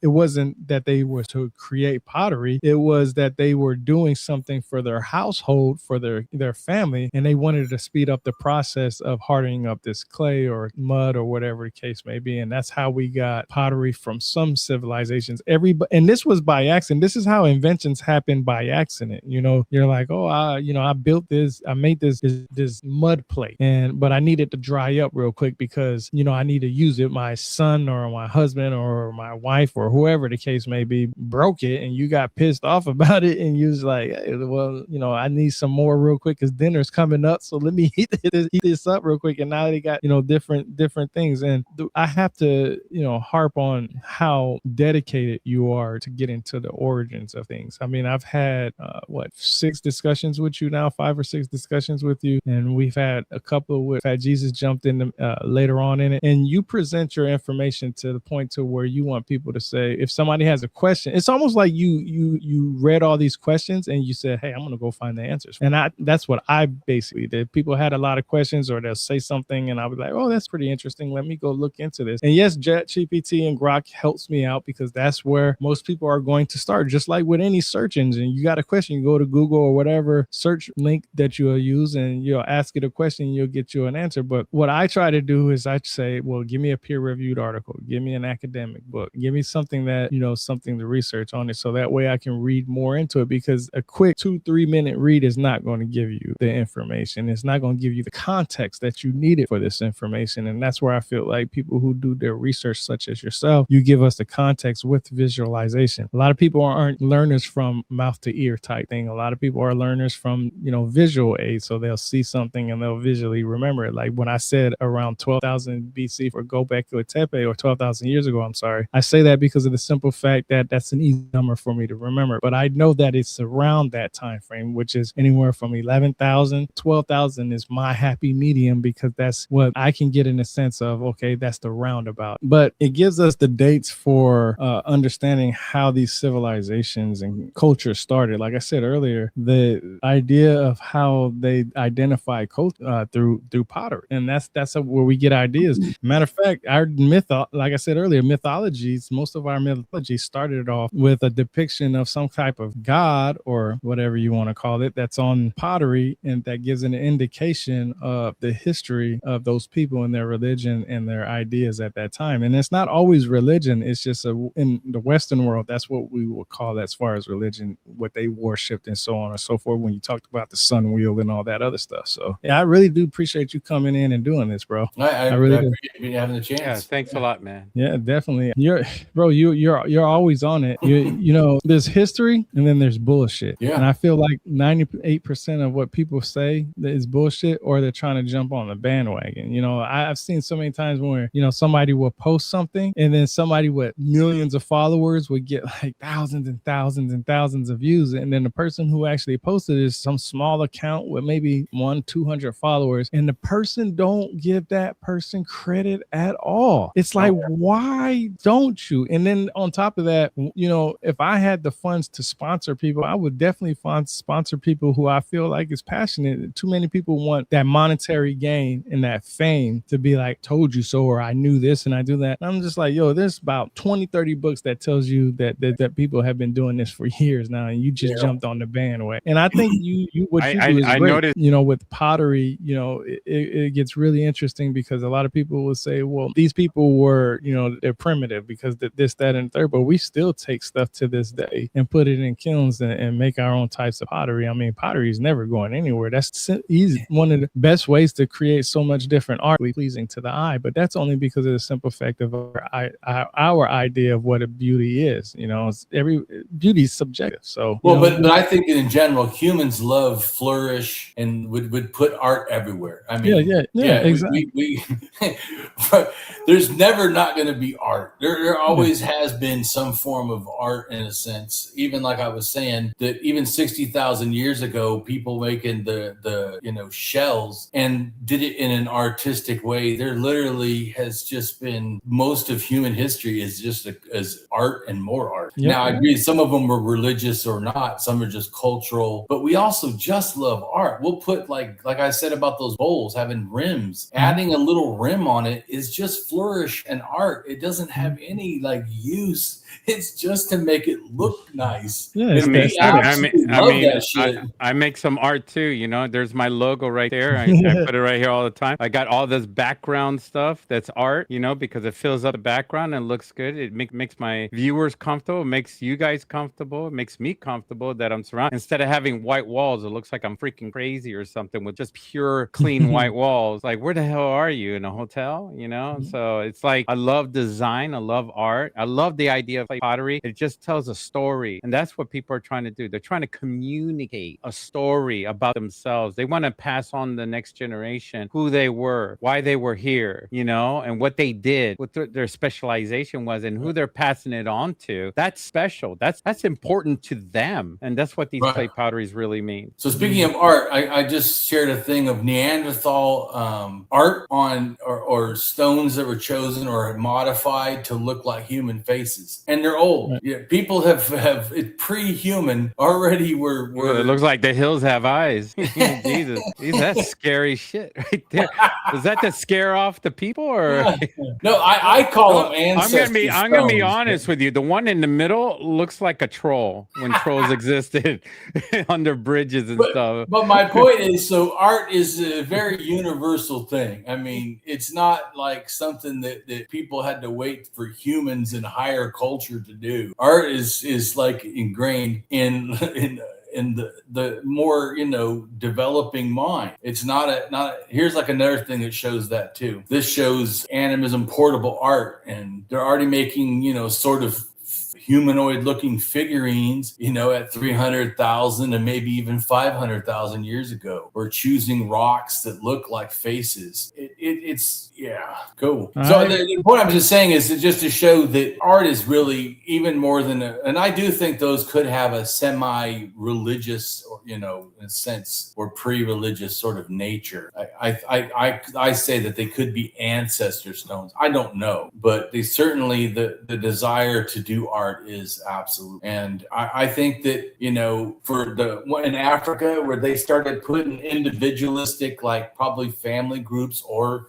wasn't that they were to create pottery. It was that they were doing something for their household, for their family, and they wanted to speed up the process of hardening up this clay or mud or whatever the case may be. And that's how we got pottery from some civilizations. And this was by accident. This is how inventions happen by accident. You know, you're like, oh, I built this, I made this mud plate, but I needed to dry up real quick because, I need to use it. My son or my husband or my wife or whoever the case may be broke it, and you got pissed off about it, and you was like, hey, well, you know, I need some more real quick because dinner's coming up, so let me heat this up real quick. And now they got, you know, different things, and I have to, you know, harp on how dedicated you are to get into the origins of things. I mean, I've had 6 discussions with you now, 5 or 6 discussions with you, and we've had a couple with Jesus jumped in later on in it, and you present your information to the point to where you want people to say, if somebody has a question, it's almost like you read all these questions and you said, hey, I'm gonna go find the answers. And that's what I basically did. People had a lot of questions, or they'll say something and I was like, oh, that's pretty interesting, let me go look into this. And yes, ChatGPT and Grok helps me out because that's where most people are going to start. Just like with any search engine, you got a question, you go to Google or whatever search link that you'll use, and you'll ask it a question, you'll get you an answer. But what I try to do is I say, well, give me a peer-reviewed article, give me an academic book, give me something that, you know, something to research on it, so that way I can read more into it, because a quick 2-3 minute read is not going to give you the information. It's not going to give you the context that you needed for this information. And that's where I feel like people who do their research, such as yourself, you give us the context with visualization. A lot of people aren't learners from mouth to ear type thing. A lot of people are learners from, you know, visual aids. So they'll see something and they'll visually remember it. Like when I said around 12,000 BC for Göbekli Tepe, or 12,000 years ago, I'm sorry. I say that because of the simple fact that that's an easy number for me to remember. But I know that it's around that time frame, which is anywhere from 11,000, 12,000 is my happy medium, because that's what I can get in a sense of, okay, that's the roundabout. But it gives us the dates for understanding how these civilizations and cultures started. Like I said earlier, the idea of how they identify culture through pottery, and that's where we get ideas. Matter of fact, our like I said earlier, mythologies, most of our mythology started off with a depiction of some type of god or whatever you want to call it that's on pottery, and that gives an indication of the history of those people and their religion and their ideas at that time. And it's not always religion, it's just in the Western world, that's what we would call, as far as religion, what they worshipped and so on and so forth, when you talked about the sun wheel and all that other stuff. So yeah, I really do appreciate you coming in and doing this, bro. I really appreciate you having the chance. Yeah, thanks a lot, man. Yeah, definitely. You're always on it. You know, there's history and then there's bullshit. Yeah. And I feel like 98% of what people say is bullshit, or they're trying to jump on the bandwagon. You know, I've seen so many times where, you know, somebody will post something and then somebody with millions of followers would get like thousands and thousands and thousands of views. And then the person who actually posted is some small account with maybe 100-200 followers. And the person don't give that person credit at all. It's like, why don't you? And then on top of that, you know, if I had the funds to sponsor people, I would definitely sponsor people who I feel like is passionate. Too many people want that monetary gain and that fame to be like, told you so, or I knew this and I do that. I'm just like, yo, there's about 20-30 books that tells you that people have been doing this for years now, and you just jumped on the bandwagon. And I think you do is great. Noticed, you know, with pottery, you know, it gets really interesting, because a lot of people will say, well, these people were, you know, they're primitive because this, that, and third, but we still take stuff to this day and put it in kilns and make our own types of pottery. I mean, pottery is never going anywhere. That's easy. One of the best ways to create so much different art, pleasing to the eye, but that's only because of the simple fact of our idea of what a beauty is. You know, beauty is subjective. So, but I think in general, humans love flourish and would put art everywhere. I mean, yeah, exactly. But there's never not going to be art. There always has been some form of art, in a sense. Even like I was saying, that even 60,000 years ago, people making the shells and did it in an artistic way. There literally has just been, most of human history is just as art and more art. Now, I agree, some of them were religious or not. Some are just cultural. But we also just love art. We'll put, like I said about those bowls having rims, adding a little rim on it is just flourish and art. It doesn't have any use. It's just to make it look nice. Yeah, I make some art too. You know, there's my logo right there. I put it right here all the time. I got all this background stuff that's art, you know, because it fills up the background and looks good. It makes my viewers comfortable. It makes you guys comfortable. It makes me comfortable that I'm surrounded. Instead of having white walls, it looks like I'm freaking crazy or something with just pure, clean white walls. Like, where the hell are you? In a hotel? You know? So So it's like, I love design. I love art. I love the idea of like pottery. It just tells a story. And that's what people are trying to do. They're trying to communicate a story about themselves. They want to pass on the next generation who they were, why they were here, and what they did, what their specialization was, and who they're passing it on to. That's special. That's important to them. And that's what these clay potteries really mean. So speaking of art, I just shared a thing of Neanderthal art on or stones that were chosen or modified to look like human faces, and they're old. Right. Yeah, people have it pre-human already. Were it looks like the hills have eyes. Jesus, that's scary shit right there. Was that to scare off the people, or no? I call them ancestors. I'm gonna be honest with you. The one in the middle looks like a troll when trolls existed under bridges and stuff. But my point is, so art is a very universal thing. I mean, it's not like something that people had to wait for humans in higher culture to do. Art is like ingrained in the more developing mind. It's not here's like another thing that shows that too. This shows animism portable art, and they're already making sort of humanoid looking figurines, at 300,000 and maybe even 500,000 years ago. We're choosing rocks that look like faces. It's cool. All so right. The point I'm just saying is just to show that art is really even more than and I do think those could have a semi-religious or, in a sense, or pre-religious sort of nature. I say that they could be ancestor stones. I don't know, but they certainly, the desire to do art is absolute. And I think that, for the one in Africa where they started putting individualistic, like probably family groups or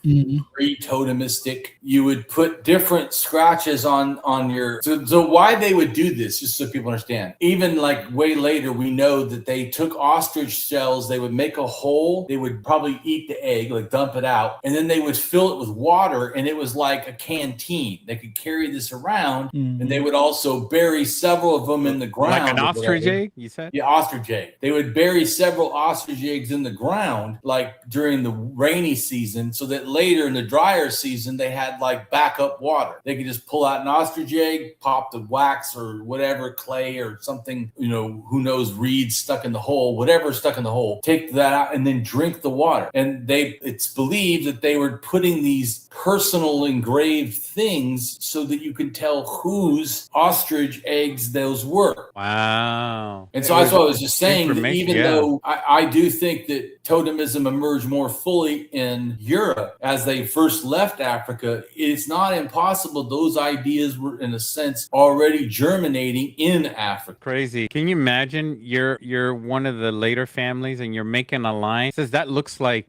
pre-totemistic, you would put different scratches on your, so why they would do this, just so people understand, even like way later, we know that they took ostrich shells, they would make a hole, they would probably eat the egg, like dump it out, and then they would fill it with water, and it was like a canteen. They could carry this around, and they would also bury several of them in the ground. Like an ostrich egg, you said? Yeah, ostrich egg. They would bury several ostrich eggs in the ground, like during the rainy season, so that later in the drier season, they had like backup water. They could just pull out an ostrich egg, pop the wax or whatever, clay or something, who knows, reeds stuck in the hole, whatever stuck in the hole, take that out and then drink the water. And it's believed that they were putting these personal engraved things so that you could tell whose ostrich eggs those were. Wow. And so that's what I was just saying, that even though I do think that totemism emerged more fully in Europe as they first left Africa, it's not impossible those ideas were, in a sense, already germinating in Africa. Crazy. Can you imagine you're one of the later families and you're making a line? It says that looks like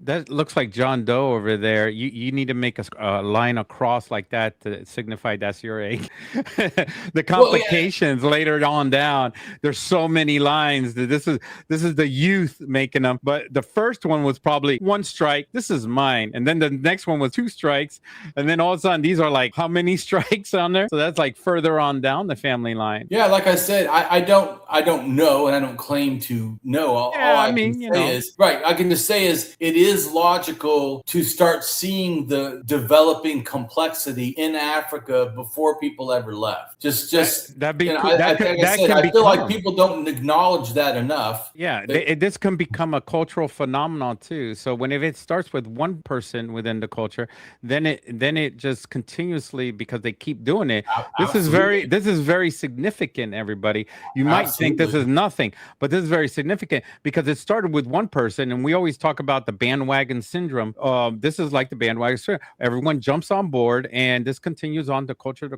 John Doe over there. You need to make a line across like that to signify that's your egg. The complications later on down. There's so many lines that this is the youth making them. But the first one was probably one strike. This is mine. And then the next one was two strikes. And then all of a sudden these are like how many strikes on there? So that's like further on down the family line. Yeah, like I said, I don't know, and I don't claim to know. All I can just say is it is logical to start seeing the developing complexity in Africa before people ever left. That'd be cool. I feel like people don't acknowledge that enough. Yeah, this can become a cultural phenomenon too. So if it starts with one person within the culture, then it just continuously, because they keep doing it. This is very significant, everybody. You might think this is nothing, but this is very significant because it started with one person, and we always talk about the bandwagon syndrome. This is like the bandwagon syndrome. Everyone jumps on board, and this continues on to culture,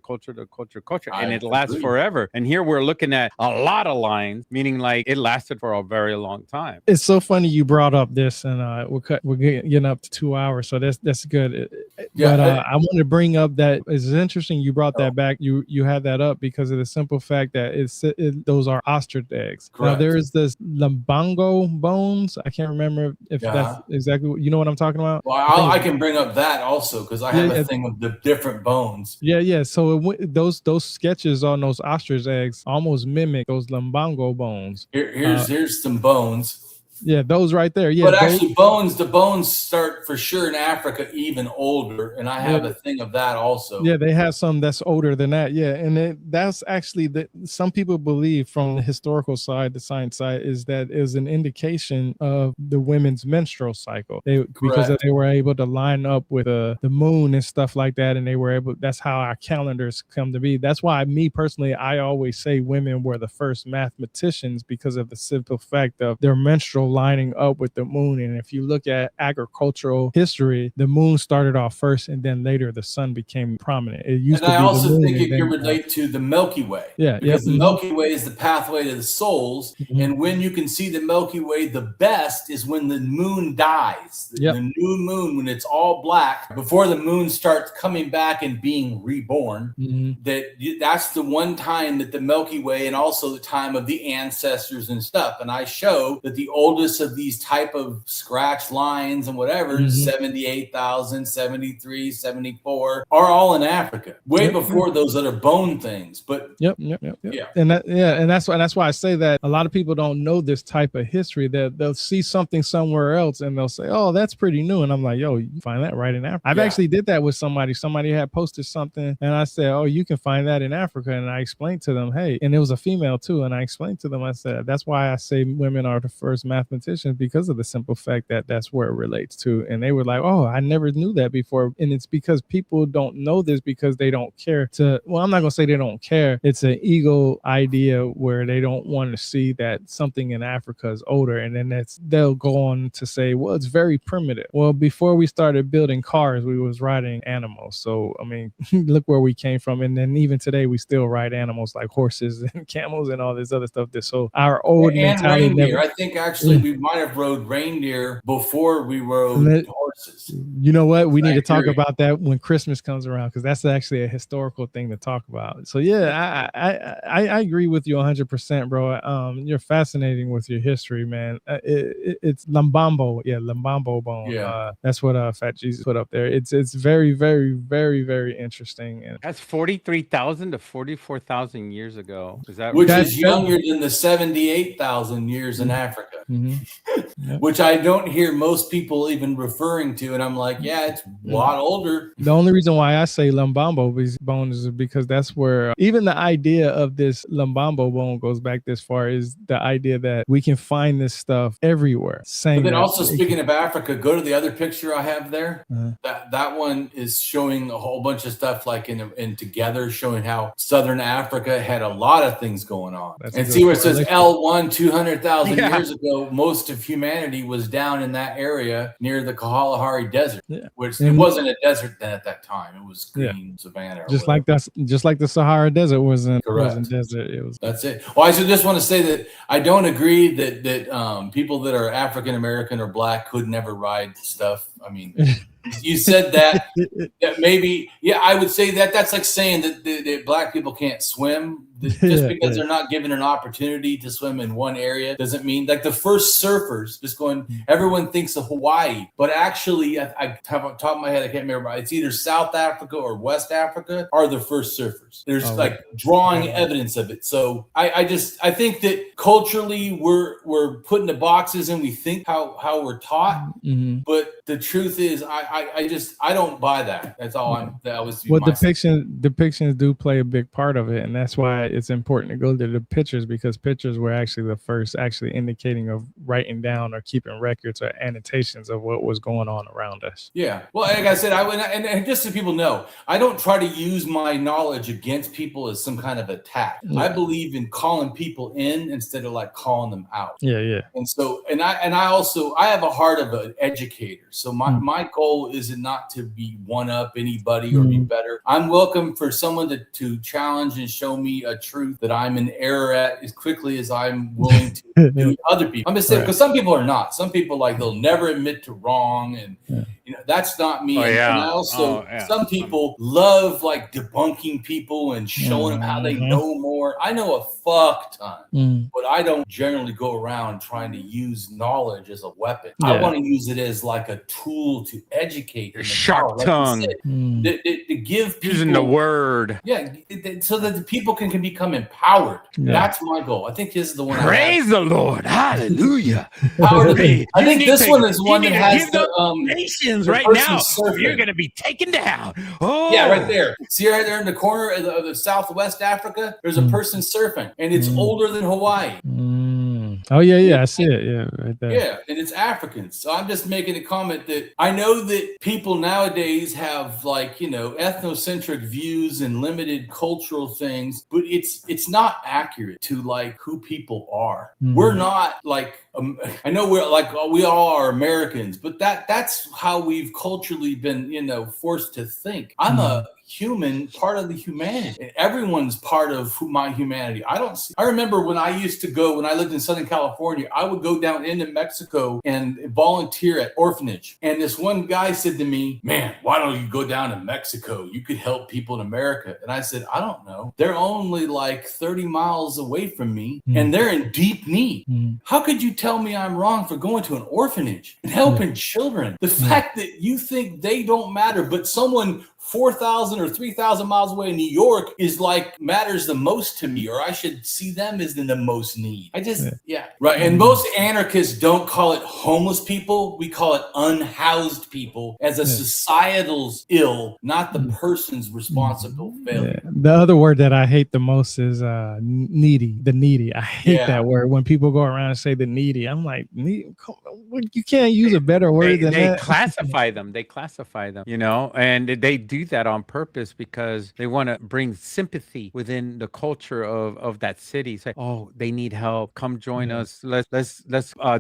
and it lasts forever. And here we're looking at a lot of lines, meaning like it lasted for a very long time. It's so funny you brought up this, and we're getting up to 2 hours, so that's good. But I want to bring up that it's interesting you brought that back. You had that up because of the simple fact that those are ostrich eggs. Correct. Now there is this lumbango bones. I can't remember if that's exactly what, you know what I'm talking about. Well, I can bring up that also because I have a thing of the different bones. Yeah. So those sketches on those ostrich eggs almost mimic those lumbango bones. Here's some bones. Yeah, those right there. Yeah, But those, actually, the bones start for sure in Africa even older, and I have a thing of that also. yeah, they have some that's older than that. Yeah, and that's actually some people believe from the historical side, the science side, is that is an indication of the women's menstrual cycle. Because they were able to line up with the moon and stuff like that, and they were able. That's how our calendars come to be. That's why me personally, I always say women were the first mathematicians because of the simple fact of their menstrual lining up with the moon. And if you look at agricultural history, the moon started off first, and then later the sun became prominent. It used to be. I also think it can relate to the Milky Way. Yeah, because the Milky Way is the pathway to the souls, and when you can see the Milky Way the best is when the moon dies. The new moon, when it's all black, before the moon starts coming back and being reborn. That's the one time that the Milky Way, and also the time of the ancestors and stuff. And I show that the oldest of these type of scratch lines and whatever, 78,000, 73, 74, are all in Africa, way before those other bone things. But yeah, and that's why I say that a lot of people don't know this type of history. That they'll see something somewhere else and they'll say, "Oh, that's pretty new," and I'm like, "Yo, you find that right in Africa." I've actually did that with somebody. Somebody had posted something, and I said, "Oh, you can find that in Africa," and I explained to them, "Hey," and it was a female too, and I explained to them, I said, "That's why I say women are the first mathematicians, because of the simple fact that that's where it relates to." And they were like, "Oh, I never knew that before," and it's because people don't know this because they don't care to. Well, I'm not gonna say they don't care. It's an ego idea where they don't want to see that something in Africa is older, and then they'll go on to say, well, it's very primitive. Well, before we started building cars, we was riding animals. So I mean, look where we came from, and then even today we still ride animals like horses and camels and all this other stuff. So our old mentality. Reindeer. I think actually we might have rode reindeer before we rode horses. You know what? We need to talk about that when Christmas comes around, because that's actually a historical thing to talk about. So yeah, I agree with you 100%, bro. You're fascinating with your history, man. It's Lambambo, Lambambo bone. Yeah, that's what Fat Jesus put up there. It's very, very, very, very interesting. And that's 43,000 to 44,000 years ago. Is that which is younger than the 78,000 years in Africa? Which I don't hear most people even referring to, and I'm like, yeah, it's a lot older. The only reason why I say Lambambo bone is because that's where even the idea of this Lambambo bone goes back this far, is the idea that we can find this stuff everywhere. But then also, speaking of Africa, go to the other picture I have there. That one is showing a whole bunch of stuff like in together, showing how Southern Africa had a lot of things going on. And see where it says L1 200,000 years ago, most of humanity was down in that area near the Kalahari Desert, which it wasn't a desert then at that time. It was green savanna. Just like the Sahara Desert wasn't desert. It was. That's it. Well, I just want to say that I don't agree that people that are African American or black could never ride stuff. I mean, you said that maybe, I would say that's like saying that black people can't swim. Just because they're not given an opportunity to swim in one area doesn't mean, like the first surfers, everyone thinks of Hawaii, but actually I have on top of my head, I can't remember, it's either South Africa or West Africa are the first surfers. There's drawing evidence of it. So I think that culturally we're put into boxes and we think how we're taught, but the truth is I don't buy that. That's all depictions do play a big part of it, and that's why it's important to go to the pictures, because pictures were actually the first actually indicating of writing down or keeping records or annotations of what was going on around us. Yeah. Well, like I said, and just so people know, I don't try to use my knowledge against people as some kind of attack. I believe in calling people in instead of like calling them out. Yeah. And so, and I have a heart of an educator. So my goal is not to be one up anybody or be better. I'm welcome for someone to challenge and show me a truth that I'm in error at as quickly as I'm willing to do other people. I'm just saying, because some people are not. Some people they'll never admit to wrong, and That's not me. Oh, yeah. And I also, Oh, yeah. some people love like debunking people and showing them how they know more. I know a fuck ton, but I don't generally go around trying to use knowledge as a weapon. I want to use it as like a tool to educate. Sharp tongue. To give people, using the word. Yeah, so that the people can become empowered. That's my goal. I think this is the one. Praise the Lord. Hallelujah. I think this one is one that has the nations the right now. surfing. You're going to be taken down. Oh, yeah, right there. See right there in the corner of the Southwest Africa, there's a person surfing, and it's older than Hawaii. Oh yeah, I see it. Yeah, right there. Yeah, and it's Africans. So I'm just making a comment that I know that people nowadays have like, ethnocentric views and limited cultural things, but it's not accurate to like who people are. We're not like I know we all are Americans, but that's how we've culturally been, forced to think. I'm a human, part of the humanity. Everyone's part of my humanity. I remember when I lived in Southern California, I would go down into Mexico and volunteer at orphanage. And this one guy said to me, "Man, why don't you go down to Mexico? You could help people in America." And I said, "I don't know. They're only like 30 miles away from me and they're in deep need. How could you tell me I'm wrong for going to an orphanage and helping children? The fact that you think they don't matter, but someone 4,000 or 3,000 miles away in New York is like matters the most to me, or I should see them as in the most need." Right. And most anarchists don't call it homeless people. We call it unhoused people as a societal ill, not the person's responsible failure. The other word that I hate the most is needy. The needy. I hate that word. When people go around and say the needy, I'm like, you can't use a better word than that. They classify them. They classify them, and they do that on purpose because they want to bring sympathy within the culture of that city. Say, oh, they need help. Come join us. Let's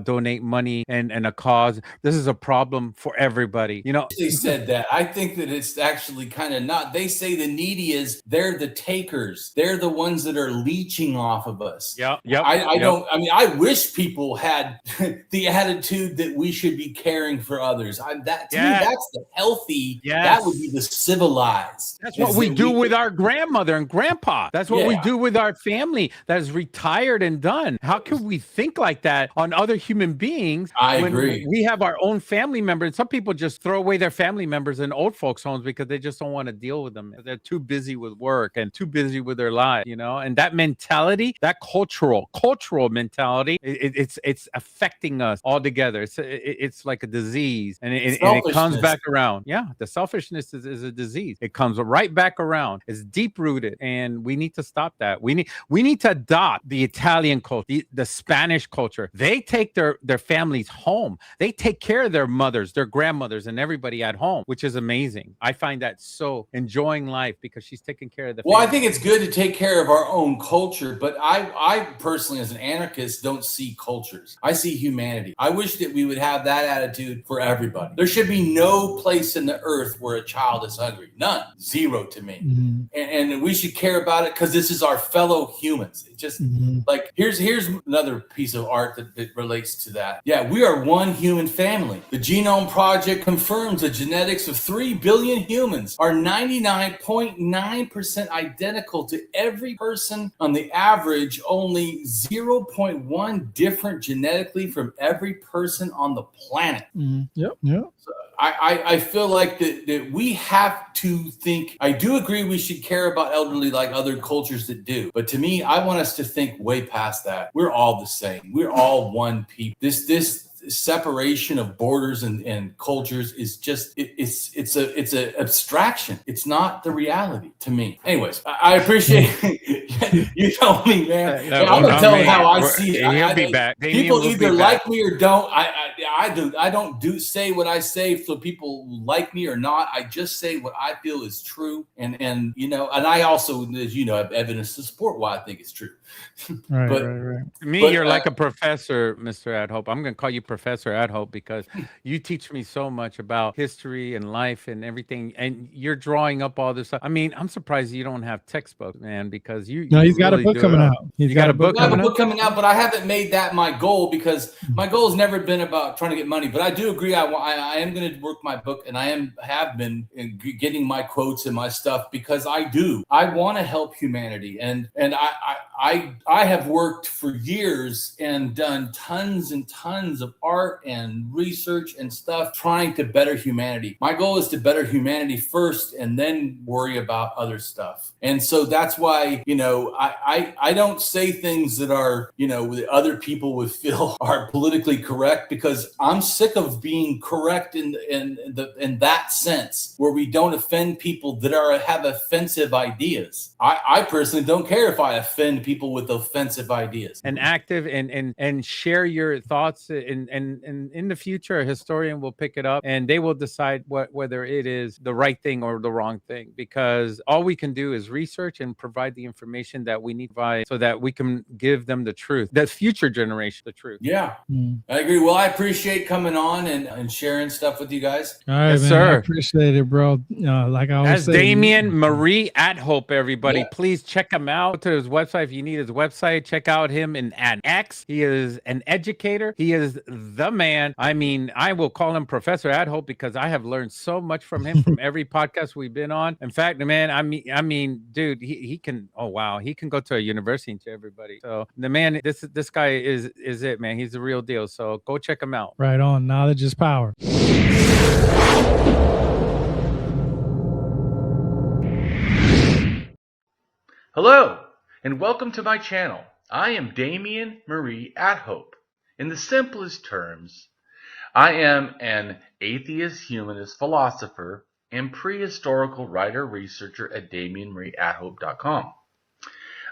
donate money and a cause. This is a problem for everybody. They said that. I think that it's actually kind of not. They say the needy they're the takers. They're the ones that are leeching off of us. Yep. I wish people had the attitude that we should be caring for others. To me, that's the healthy. That would be the civilized. That's what we do with our grandmother and grandpa. That's what we do with our family that is retired and done. How could we think like that on other human beings? I agree. We have our own family members. Some people just throw away their family members in old folks' homes because they just don't want to deal with them. They're too busy with work and too busy with their lives, and that mentality, that cultural mentality, it's affecting us all together. It's like a disease, and it comes back around. Yeah, the selfishness is a disease. It comes right back around. It's deep rooted, and we need to stop that. We need to adopt the Italian culture, the Spanish culture. They take their families home. They take care of their mothers, their grandmothers, and everybody at home, which is amazing. I find that so enjoying life because she's taking care of the family. Well, I think it's good to take care of our own culture, but I personally, as an anarchist, don't see cultures. I see humanity. I wish that we would have that attitude for everybody. There should be no place in the earth where a child is hungry. None. Zero to me. And we should care about it because this is our fellow humans. It just like here's another piece of art that relates to that. Yeah, we are one human family. The Genome Project confirms the genetics of 3 billion humans are 99.9% identical to every person. On the average, only 0.1 different genetically from every person on the planet. Yep. So I feel like that we have to think. I do agree we should care about elderly like other cultures that do. But to me, I want us to think way past that. We're all the same. We're all one people. This separation of borders and cultures is just it's an abstraction. It's not the reality to me. Anyways, I appreciate you told me, man. I'm gonna tell how I see it. He'll be back. People either like me or don't. I don't say what I say so people like me or not. I just say what I feel is true, and I also, as you know, have evidence to support why I think it's true. Right. You're like a professor, Mr. AtHope. I'm gonna call you professor. Professor AtHope because you teach me so much about history and life and everything. And you're drawing up all this stuff. I mean, I'm surprised you don't have textbooks, man, because you No, he's got really a book do it coming up. out. He's You got a book I have a coming book out? coming out, but I haven't made that my goal because my goal has never been about trying to get money. But I do agree. I am going to work my book, and have been getting my quotes and my stuff because I want to help humanity, and I have worked for years and done tons and tons of art and research and stuff trying to better humanity. My goal is to better humanity first, and then worry about other stuff. And so that's why I don't say things that are that other people would feel are politically correct because I'm sick of being correct in that sense where we don't offend people that have offensive ideas. I personally don't care if I offend people with offensive ideas. And active and share your thoughts and in the future a historian will pick it up and they will decide whether it is the right thing or the wrong thing, because all we can do is research and provide the information that we need to provide so that we can give them the truth, the future generation the truth. Yeah, I agree. Well, I appreciate coming on and sharing stuff with you guys. All right, Yes, man. sir. I appreciate it, bro. Like I always That's say, Damien Marie AtHope, everybody. Yeah. Please check him out. Go to his website if you need his website. Check out him at X. He is an educator. He is the man. I mean, I will call him Professor AtHope because I have learned so much from him from every podcast we've been on. In fact, man, I mean, dude, he can. Oh wow, he can go to a university and to everybody. So the man, this guy is it, man. He's the real deal. So go check him out. right on. Knowledge is power. Hello, and welcome to my channel. I am Damien Marie AtHope. In the simplest terms, I am an atheist humanist philosopher and prehistorical writer-researcher at DamienMarieAtHope.com.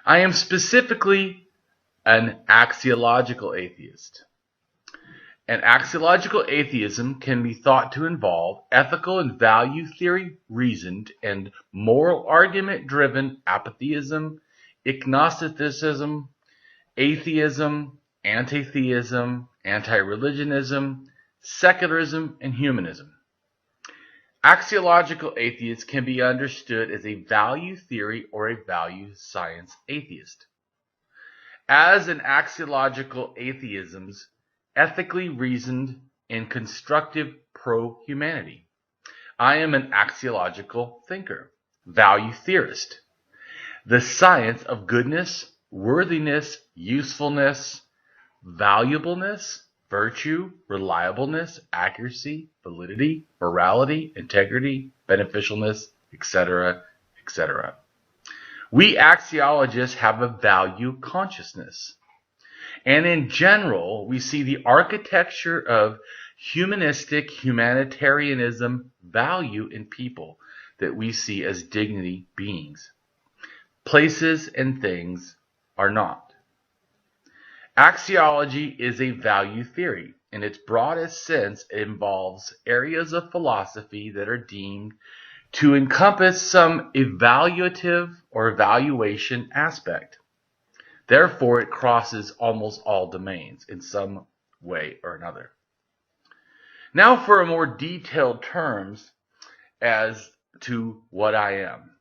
I am specifically an axiological atheist. An axiological atheism can be thought to involve ethical and value theory reasoned and moral argument driven apatheism, agnosticism, atheism, anti-theism, anti-religionism, secularism, and humanism. Axiological atheists can be understood as a value theory or a value science atheist. As an axiological atheism's ethically reasoned and constructive pro-humanity. I am an axiological thinker, value theorist. The science of goodness, worthiness, usefulness, valuableness, virtue, reliableness, accuracy, validity, morality, integrity, beneficialness, etc., etc. We axiologists have a value consciousness. And in general, we see the architecture of humanistic humanitarianism value in people that we see as dignity beings. Places and things are not. Axiology is a value theory. In its broadest sense, it involves areas of philosophy that are deemed to encompass some evaluative or evaluation aspect. Therefore, it crosses almost all domains in some way or another. Now for a more detailed terms as to what I am.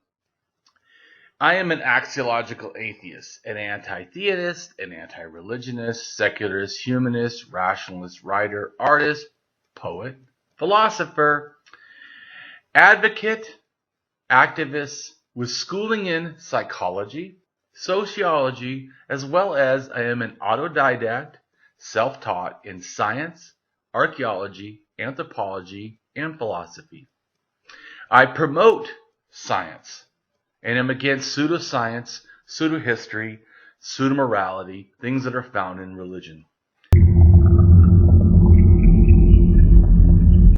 I am an axiological atheist, an anti-theist, an anti-religionist, secularist, humanist, rationalist, writer, artist, poet, philosopher, advocate, activist with schooling in psychology, sociology, as well as I am an autodidact, self-taught in science, archaeology, anthropology, and philosophy. I promote science and am against pseudoscience, pseudohistory, pseudomorality, things that are found in religion.